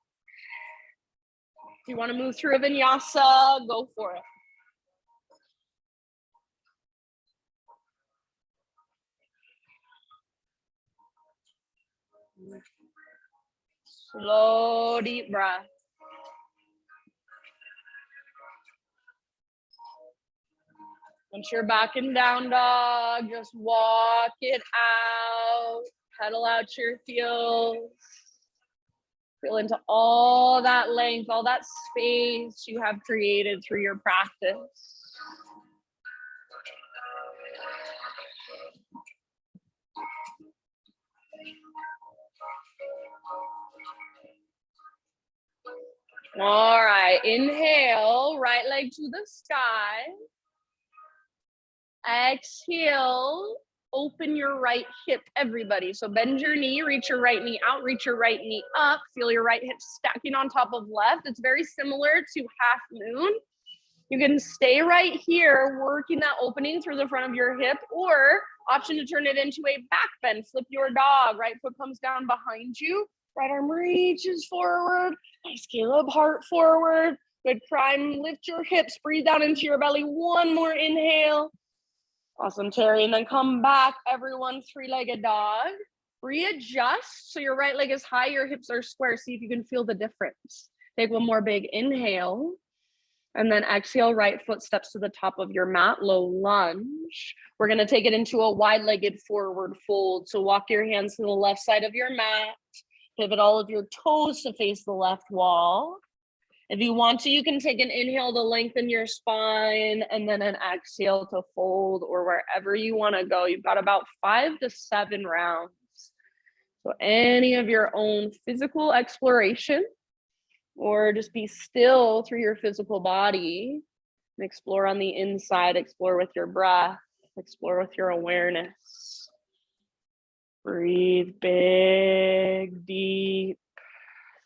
If you want to move through a vinyasa, go for it. Slow, deep breath. Once you're back in down dog, just walk it out, pedal out your heels. Feel into all that length, all that space you have created through your practice. All right, inhale, right leg to the sky. Exhale, open your right hip, everybody. So bend your knee, reach your right knee out, reach your right knee up. Feel your right hip stacking on top of left. It's very similar to half moon. You can stay right here, working that opening through the front of your hip, or option to turn it into a back bend. Flip your dog, right foot comes down behind you. Right arm reaches forward. Nice, Caleb, heart forward. Good, prime, lift your hips, breathe down into your belly. One more inhale. Awesome, Terry. And then come back, everyone, three-legged dog. Readjust, so your right leg is high, your hips are square. See if you can feel the difference. Take one more big inhale. And then exhale, right foot steps to the top of your mat, low lunge. We're gonna take it into a wide-legged forward fold. So walk your hands to the left side of your mat. Pivot all of your toes to face the left wall. If you want to, you can take an inhale to lengthen your spine and then an exhale to fold or wherever you want to go. You've got about 5 to 7 rounds. So any of your own physical exploration, or just be still through your physical body and explore on the inside, explore with your breath, explore with your awareness. Breathe big, deep.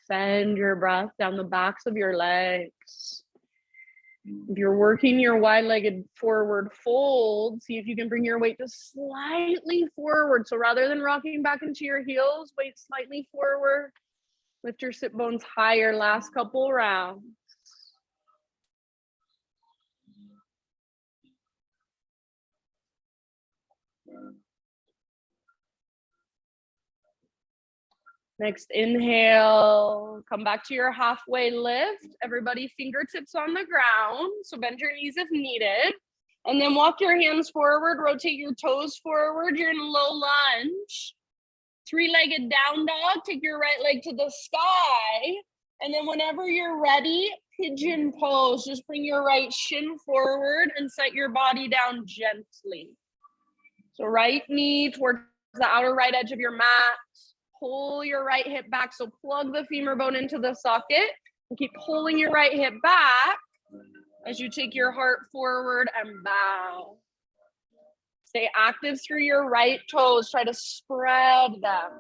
Send your breath down the backs of your legs. If you're working your wide-legged forward fold, see if you can bring your weight just slightly forward. So rather than rocking back into your heels, weight slightly forward. Lift your sit bones higher. Last couple rounds. Next inhale, come back to your halfway lift. Everybody fingertips on the ground. So bend your knees if needed. And then walk your hands forward, rotate your toes forward. You're in a low lunge. Three-legged down dog, take your right leg to the sky. And then whenever you're ready, pigeon pose. Just bring your right shin forward and set your body down gently. So right knee towards the outer right edge of your mat. Pull your right hip back. So plug the femur bone into the socket and keep pulling your right hip back as you take your heart forward and bow. Stay active through your right toes. Try to spread them.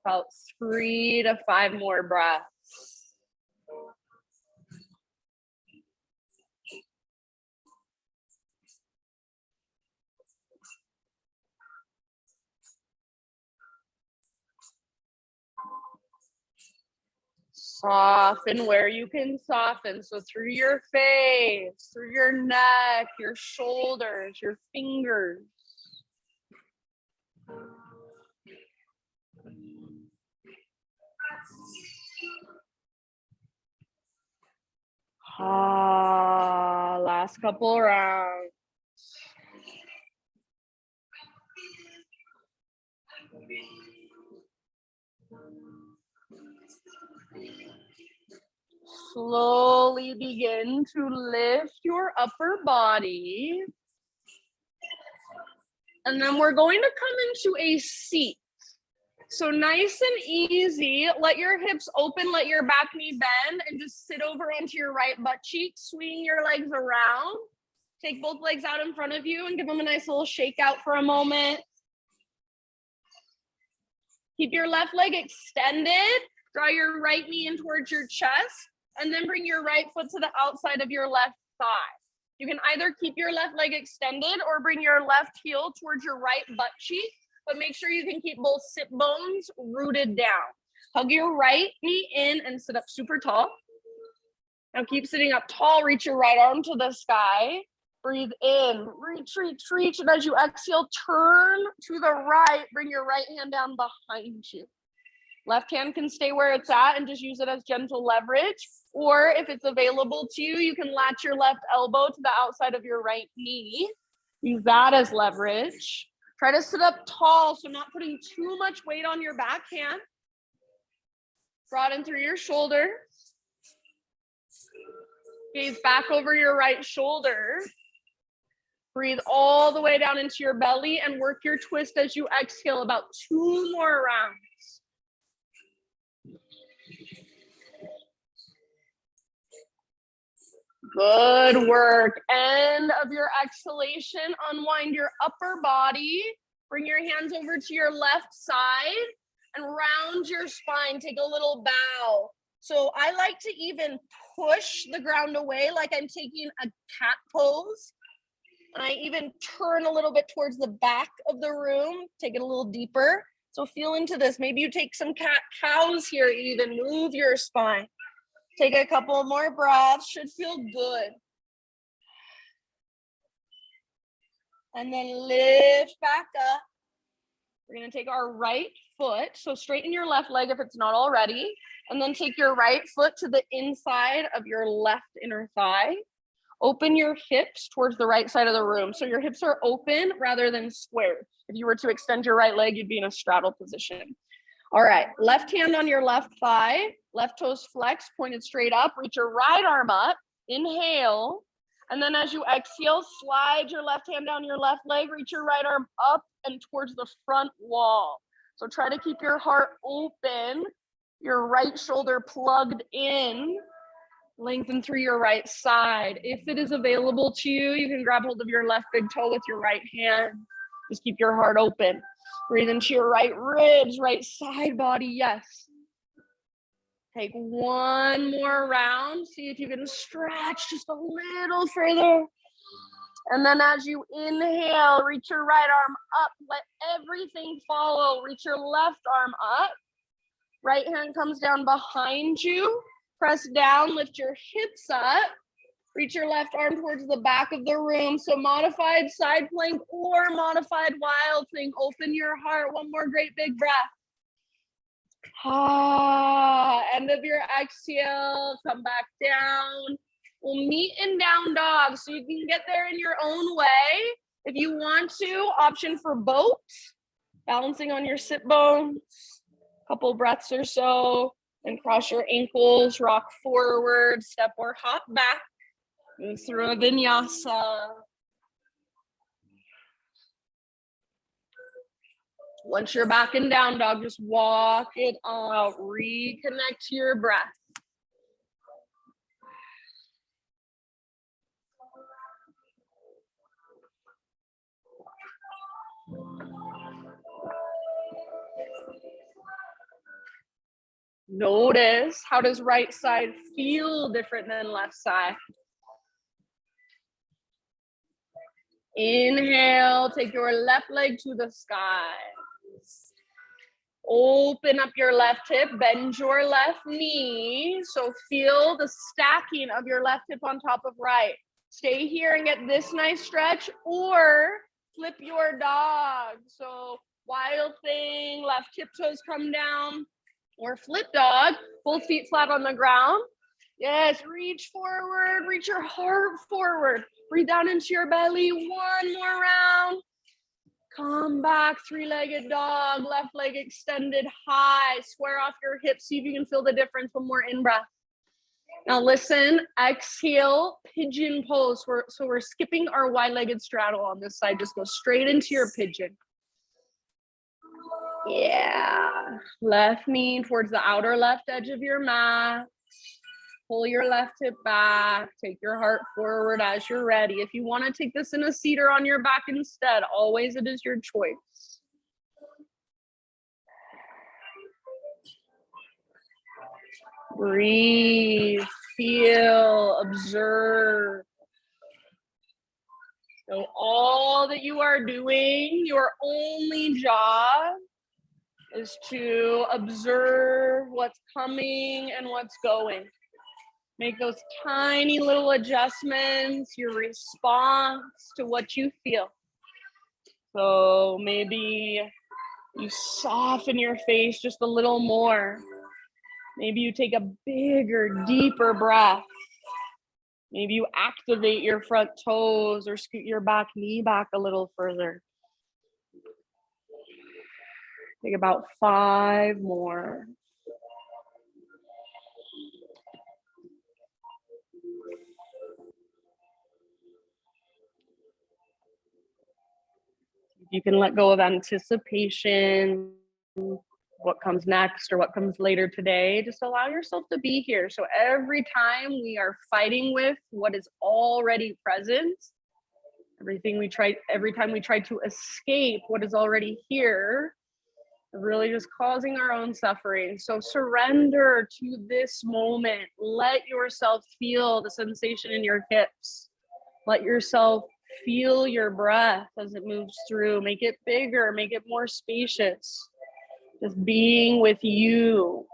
About 3 to 5 more breaths. Soften where you can soften. So through your face, through your neck, your shoulders, your fingers. Last couple rounds. Slowly begin to lift your upper body. And then we're going to come into a seat. So nice and easy, let your hips open, let your back knee bend, and just sit over onto your right butt cheek, swing your legs around. Take both legs out in front of you and give them a nice little shake out for a moment. Keep your left leg extended, draw your right knee in towards your chest, and then bring your right foot to the outside of your left thigh. You can either keep your left leg extended or bring your left heel towards your right butt cheek, but make sure you can keep both sit bones rooted down. Hug your right knee in and sit up super tall. Now keep sitting up tall, reach your right arm to the sky. Breathe in, reach, reach, reach. And as you exhale, turn to the right, bring your right hand down behind you. Left hand can stay where it's at and just use it as gentle leverage. Or if it's available to you, you can latch your left elbow to the outside of your right knee. Use that as leverage. Try to sit up tall, so not putting too much weight on your back hand. Broaden through your shoulders. Gaze back over your right shoulder. Breathe all the way down into your belly and work your twist as you exhale, about 2 more rounds. Good work. End of your exhalation, unwind your upper body. Bring your hands over to your left side and round your spine. Take a little bow. So I like to even push the ground away like I'm taking a cat pose. And I even turn a little bit towards the back of the room. Take it a little deeper. So feel into this. Maybe you take some cat cows here, even move your spine. Take a couple more breaths, should feel good. And then lift back up. We're gonna take our right foot, so straighten your left leg if it's not already, and then take your right foot to the inside of your left inner thigh. Open your hips towards the right side of the room. So your hips are open rather than squared. If you were to extend your right leg, you'd be in a straddle position. All right, left hand on your left thigh, left toes flexed, pointed straight up, reach your right arm up, inhale, and then as you exhale, slide your left hand down your left leg, reach your right arm up and towards the front wall. So try to keep your heart open, your right shoulder plugged in, lengthen through your right side. If it is available to you, you can grab hold of your left big toe with your right hand. Just keep your heart open. Breathe into your right ribs, right side body, yes. Take one more round. See if you can stretch just a little further. And then as you inhale, reach your right arm up. Let everything follow. Reach your left arm up. Right hand comes down behind you. Press down, lift your hips up. Reach your left arm towards the back of the room. So modified side plank or modified wild thing. Open your heart. One more great big breath. End of your exhale. Come back down. We'll meet in down dog. So you can get there in your own way. If you want to, option for boat. Balancing on your sit bones. Couple breaths or so. And cross your ankles. Rock forward. Step or hop back. Move through a vinyasa. Once you're back in down dog, just walk it out. Reconnect to your breath. Notice, how does right side feel different than left side? Inhale, take your left leg to the sky. Open up your left hip, bend your left knee. So feel the stacking of your left hip on top of right. Stay here and get this nice stretch, or flip your dog. So wild thing, left tip toes come down, or flip dog, both feet flat on the ground. Yes, reach forward, reach your heart forward. Breathe down into your belly. One more round. Come back, three-legged dog, left leg extended high. Square off your hips, see if you can feel the difference. One more in-breath. Now listen, exhale, pigeon pose. So we're skipping our wide-legged straddle on this side. Just go straight into your pigeon. Yeah. Left knee towards the outer left edge of your mat. Pull your left hip back. Take your heart forward as you're ready. If you want to take this in a seat or on your back instead, always it is your choice. Breathe, feel, observe. So all that you are doing, your only job is to observe what's coming and what's going. Make those tiny little adjustments, your response to what you feel. So maybe you soften your face just a little more. Maybe you take a bigger, deeper breath. Maybe you activate your front toes or scoot your back knee back a little further. Take about 5 more. You can let go of anticipation, what comes next or what comes later today. Just allow yourself to be here. So every time we are fighting with what is already present, every time we try to escape what is already here, really just causing our own suffering. So surrender to this moment. Let yourself feel the sensation in your hips. Let yourself feel your breath as it moves through. Make it bigger, make it more spacious. Just being with you.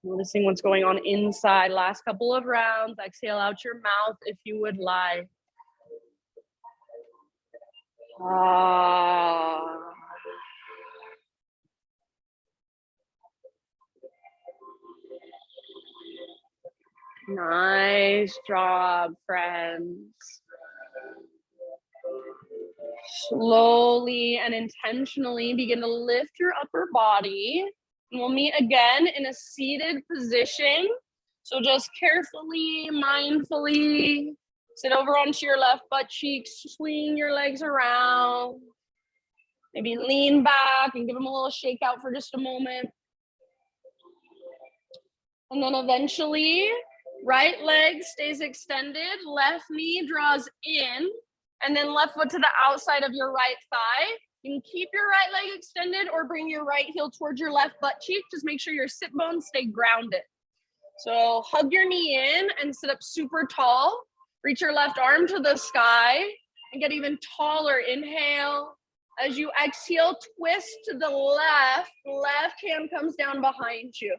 Noticing what's going on inside. Last couple of rounds. Exhale out your mouth if you would like. Nice job, friends. Slowly and intentionally begin to lift your upper body. And we'll meet again in a seated position. So just carefully, mindfully, sit over onto your left butt cheeks, swing your legs around. Maybe lean back and give them a little shake out for just a moment. And then eventually, right leg stays extended, left knee draws in, and then left foot to the outside of your right thigh. You can keep your right leg extended or bring your right heel towards your left butt cheek. Just make sure your sit bones stay grounded. So hug your knee in and sit up super tall. Reach your left arm to the sky and get even taller. Inhale. As you exhale, twist to the left. Left hand comes down behind you.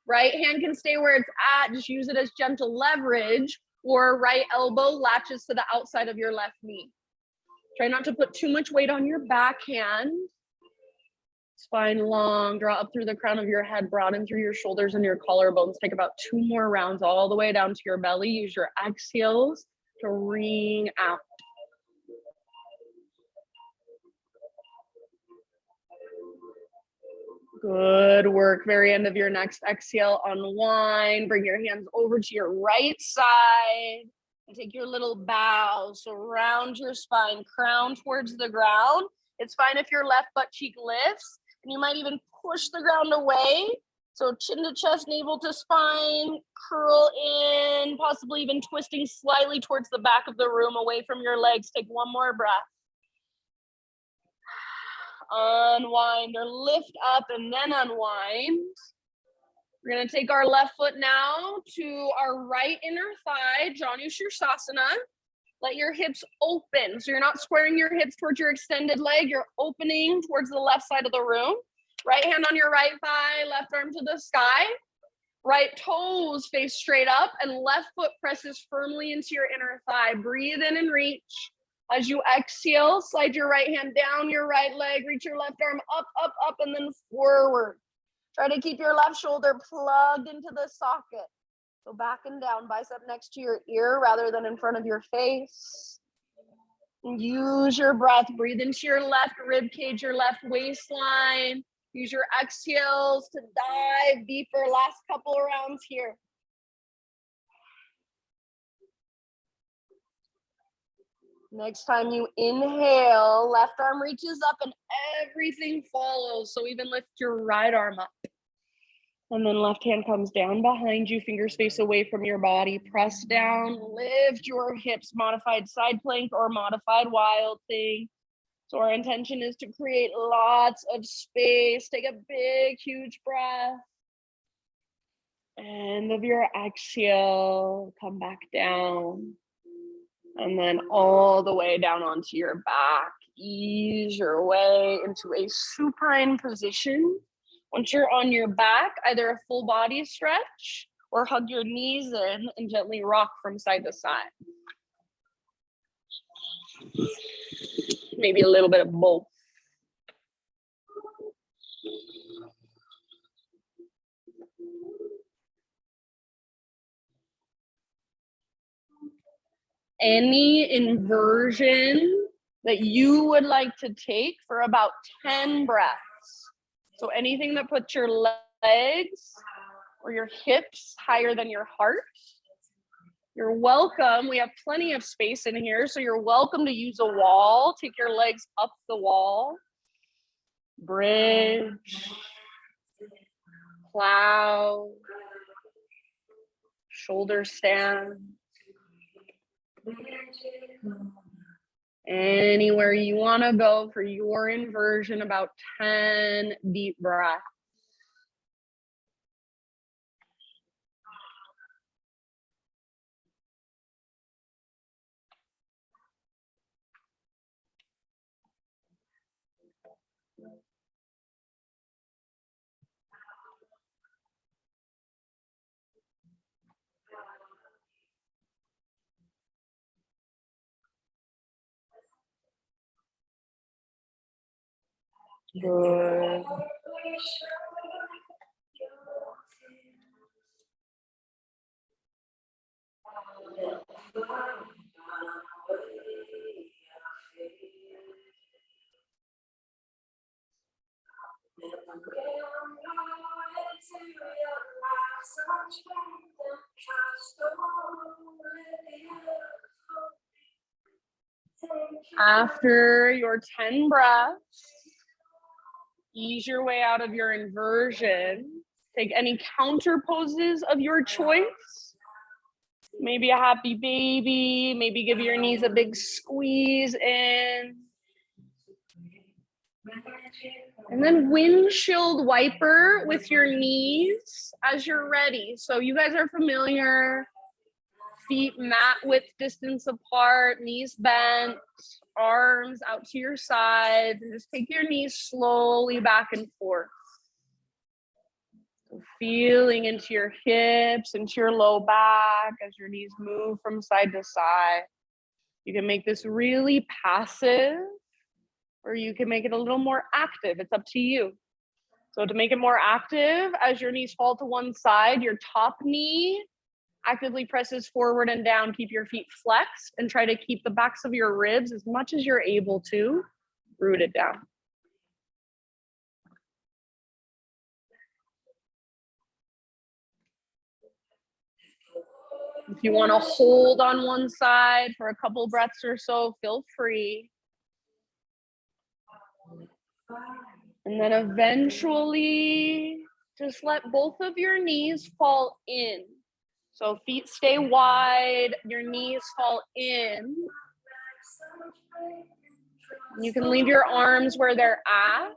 Right hand can stay where it's at. Just use it as gentle leverage, or right elbow latches to the outside of your left knee. Try not to put too much weight on your backhand. Spine long, draw up through the crown of your head, broaden through your shoulders and your collarbones. Take about 2 more rounds all the way down to your belly. Use your exhales to wring out. Good work. Very end of your next exhale, unwind. Bring your hands over to your right side and take your little bow. So round your spine, crown towards the ground. It's fine if your left butt cheek lifts, and you might even push the ground away. So chin to chest, navel to spine, curl in, possibly even twisting slightly towards the back of the room, away from your legs. Take 1 more breath. Unwind or lift up and then unwind. We're going to take our left foot now to our right inner thigh, Janu Shirsasana. Let your hips open. So you're not squaring your hips towards your extended leg. You're opening towards the left side of the room. Right hand on your right thigh, left arm to the sky. Right toes face straight up and left foot presses firmly into your inner thigh. Breathe in and reach. As you exhale, slide your right hand down your right leg, reach your left arm up, up, up, and then forward. Try to keep your left shoulder plugged into the socket. So back and down, bicep next to your ear rather than in front of your face. Use your breath, breathe into your left rib cage, your left waistline. Use your exhales to dive deeper. Last couple rounds here. Next time you inhale, left arm reaches up and everything follows. So even lift your right arm up. And then left hand comes down behind you, fingers face away from your body. Press down, lift your hips, modified side plank or modified wild thing. So our intention is to create lots of space. Take a big, huge breath. End of your exhale, come back down. And then all the way down onto your back. Ease your way into a supine position. Once you're on your back, either a full body stretch or hug your knees in and gently rock from side to side. Maybe a little bit of both. Any inversion that you would like to take for about 10 breaths. So anything that puts your legs or your hips higher than your heart. You're welcome. We have plenty of space in here, so you're welcome to use a wall. Take your legs up the wall. Bridge. Plow. Shoulder stand. Anywhere you want to go for your inversion, about 10 deep breaths. Good. After your 10 breaths, ease your way out of your inversion. Take any counter poses of your choice. Maybe a happy baby, maybe give your knees a big squeeze in. And then windshield wiper with your knees as you're ready. So you guys are familiar, feet mat width distance apart, knees bent, arms out to your side. And just take your knees slowly back and forth. So feeling into your hips, into your low back as your knees move from side to side. You can make this really passive, or you can make it a little more active. It's up to you. So to make it more active, as your knees fall to one side, your top knee actively presses forward and down. Keep your feet flexed and try to keep the backs of your ribs as much as you're able to rooted down. If you want to hold on one side for a couple breaths or so, feel free. And then eventually, just let both of your knees fall in. So feet stay wide, your knees fall in. You can leave your arms where they're at.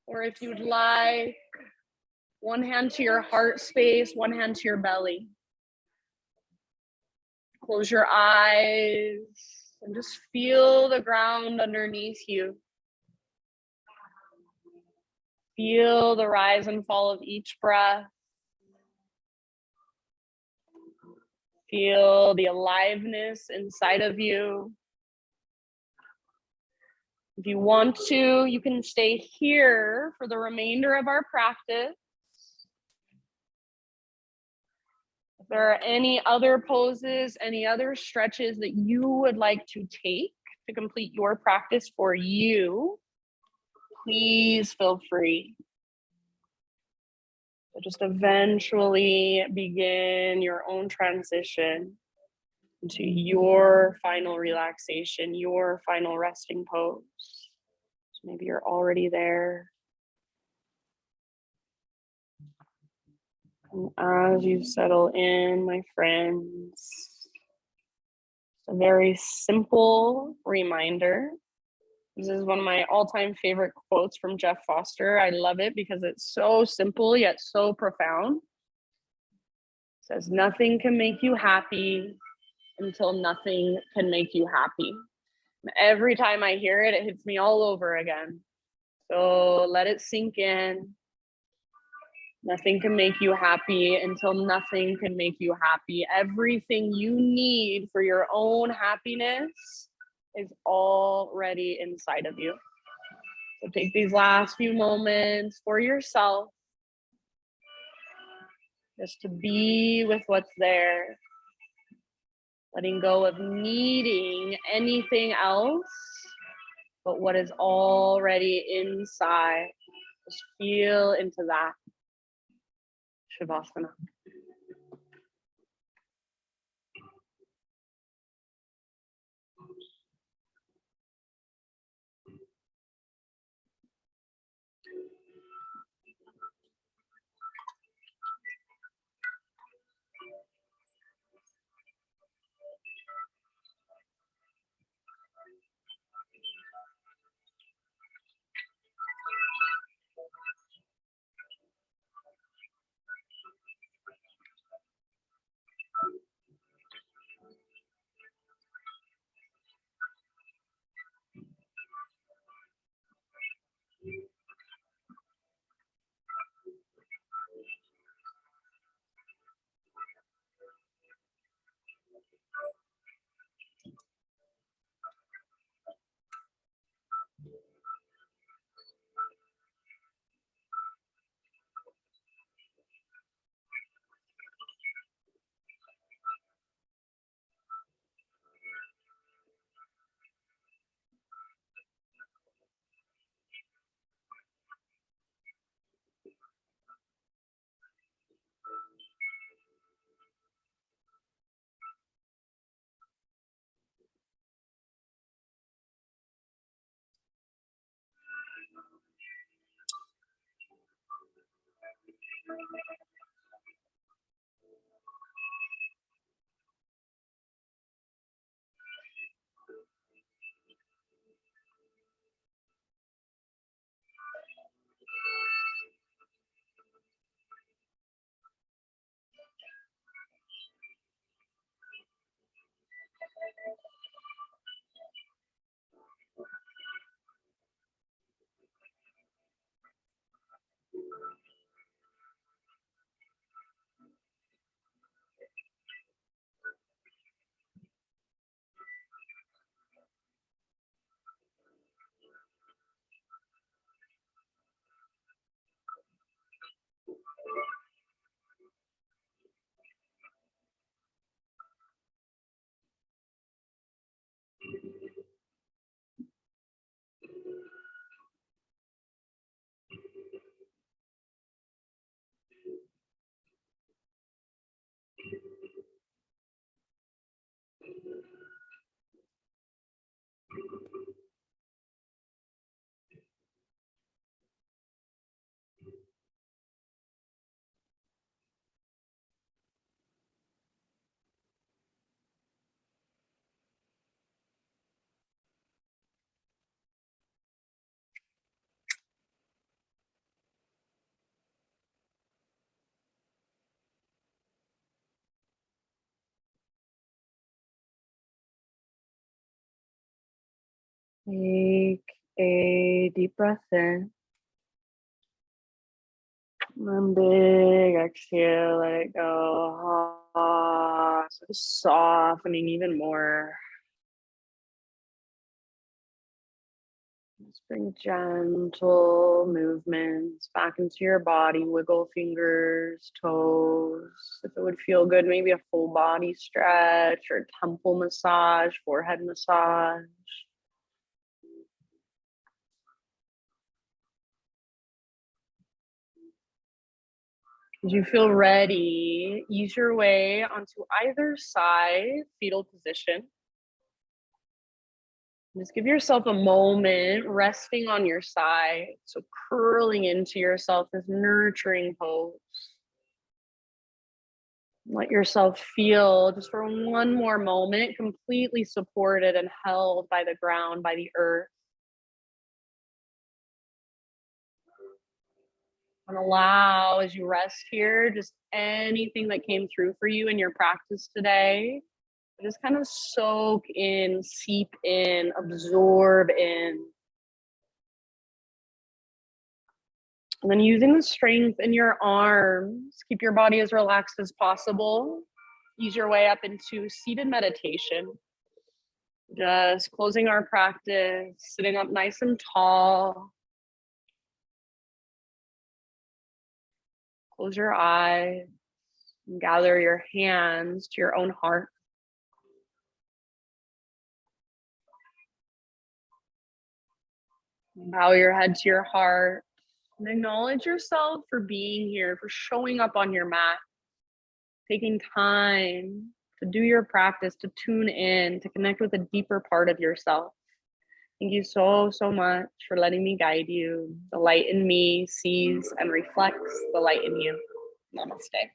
Or if you'd like, one hand to your heart space, one hand to your belly. Close your eyes and just feel the ground underneath you. Feel the rise and fall of each breath. Feel the aliveness inside of you. If you want to, you can stay here for the remainder of our practice. If there are any other poses, any other stretches that you would like to take to complete your practice for you, please feel free. So just eventually begin your own transition into your final relaxation, your final resting pose. So maybe you're already there. And as you settle in, my friends, a very simple reminder. This is one of my all-time favorite quotes from Jeff Foster. I love it because it's so simple yet so profound. It says, nothing can make you happy until nothing can make you happy. Every time I hear it, it hits me all over again. So let it sink in. Nothing can make you happy until nothing can make you happy. Everything you need for your own happiness is already inside of you. So take these last few moments for yourself, just to be with what's there, letting go of needing anything else but what is already inside. Just feel into that. Shavasana. Take a deep breath in. And big exhale, let it go. So just softening even more. Just bring gentle movements back into your body. Wiggle fingers, toes. If it would feel good, maybe a full body stretch or temple massage, forehead massage. As you feel ready, ease your way onto either side, fetal position. Just give yourself a moment resting on your side. So curling into yourself, this nurturing pose. Let yourself feel just for one more moment, completely supported and held by the ground, by the earth. And allow, as you rest here, just anything that came through for you in your practice today. Just kind of soak in, seep in, absorb in. And then using the strength in your arms, keep your body as relaxed as possible. Ease your way up into seated meditation. Just closing our practice, sitting up nice and tall. Close your eyes and gather your hands to your own heart. Bow your head to your heart and acknowledge yourself for being here, for showing up on your mat, taking time to do your practice, to tune in, to connect with a deeper part of yourself. Thank you so, so much for letting me guide you. The light in me sees and reflects the light in you. Namaste.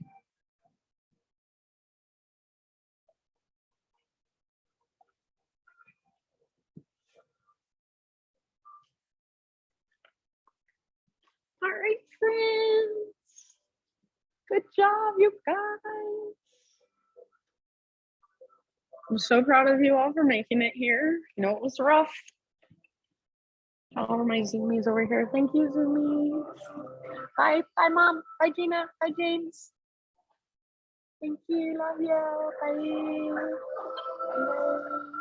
All right, friends. Good job, you guys. I'm so proud of you all for making it here. You know, it was rough. All of my Zoomies over here. Thank you, Zoomies. Bye, bye, Mom. Bye, Gina. Bye, James. Thank you. Love you. Bye. Bye.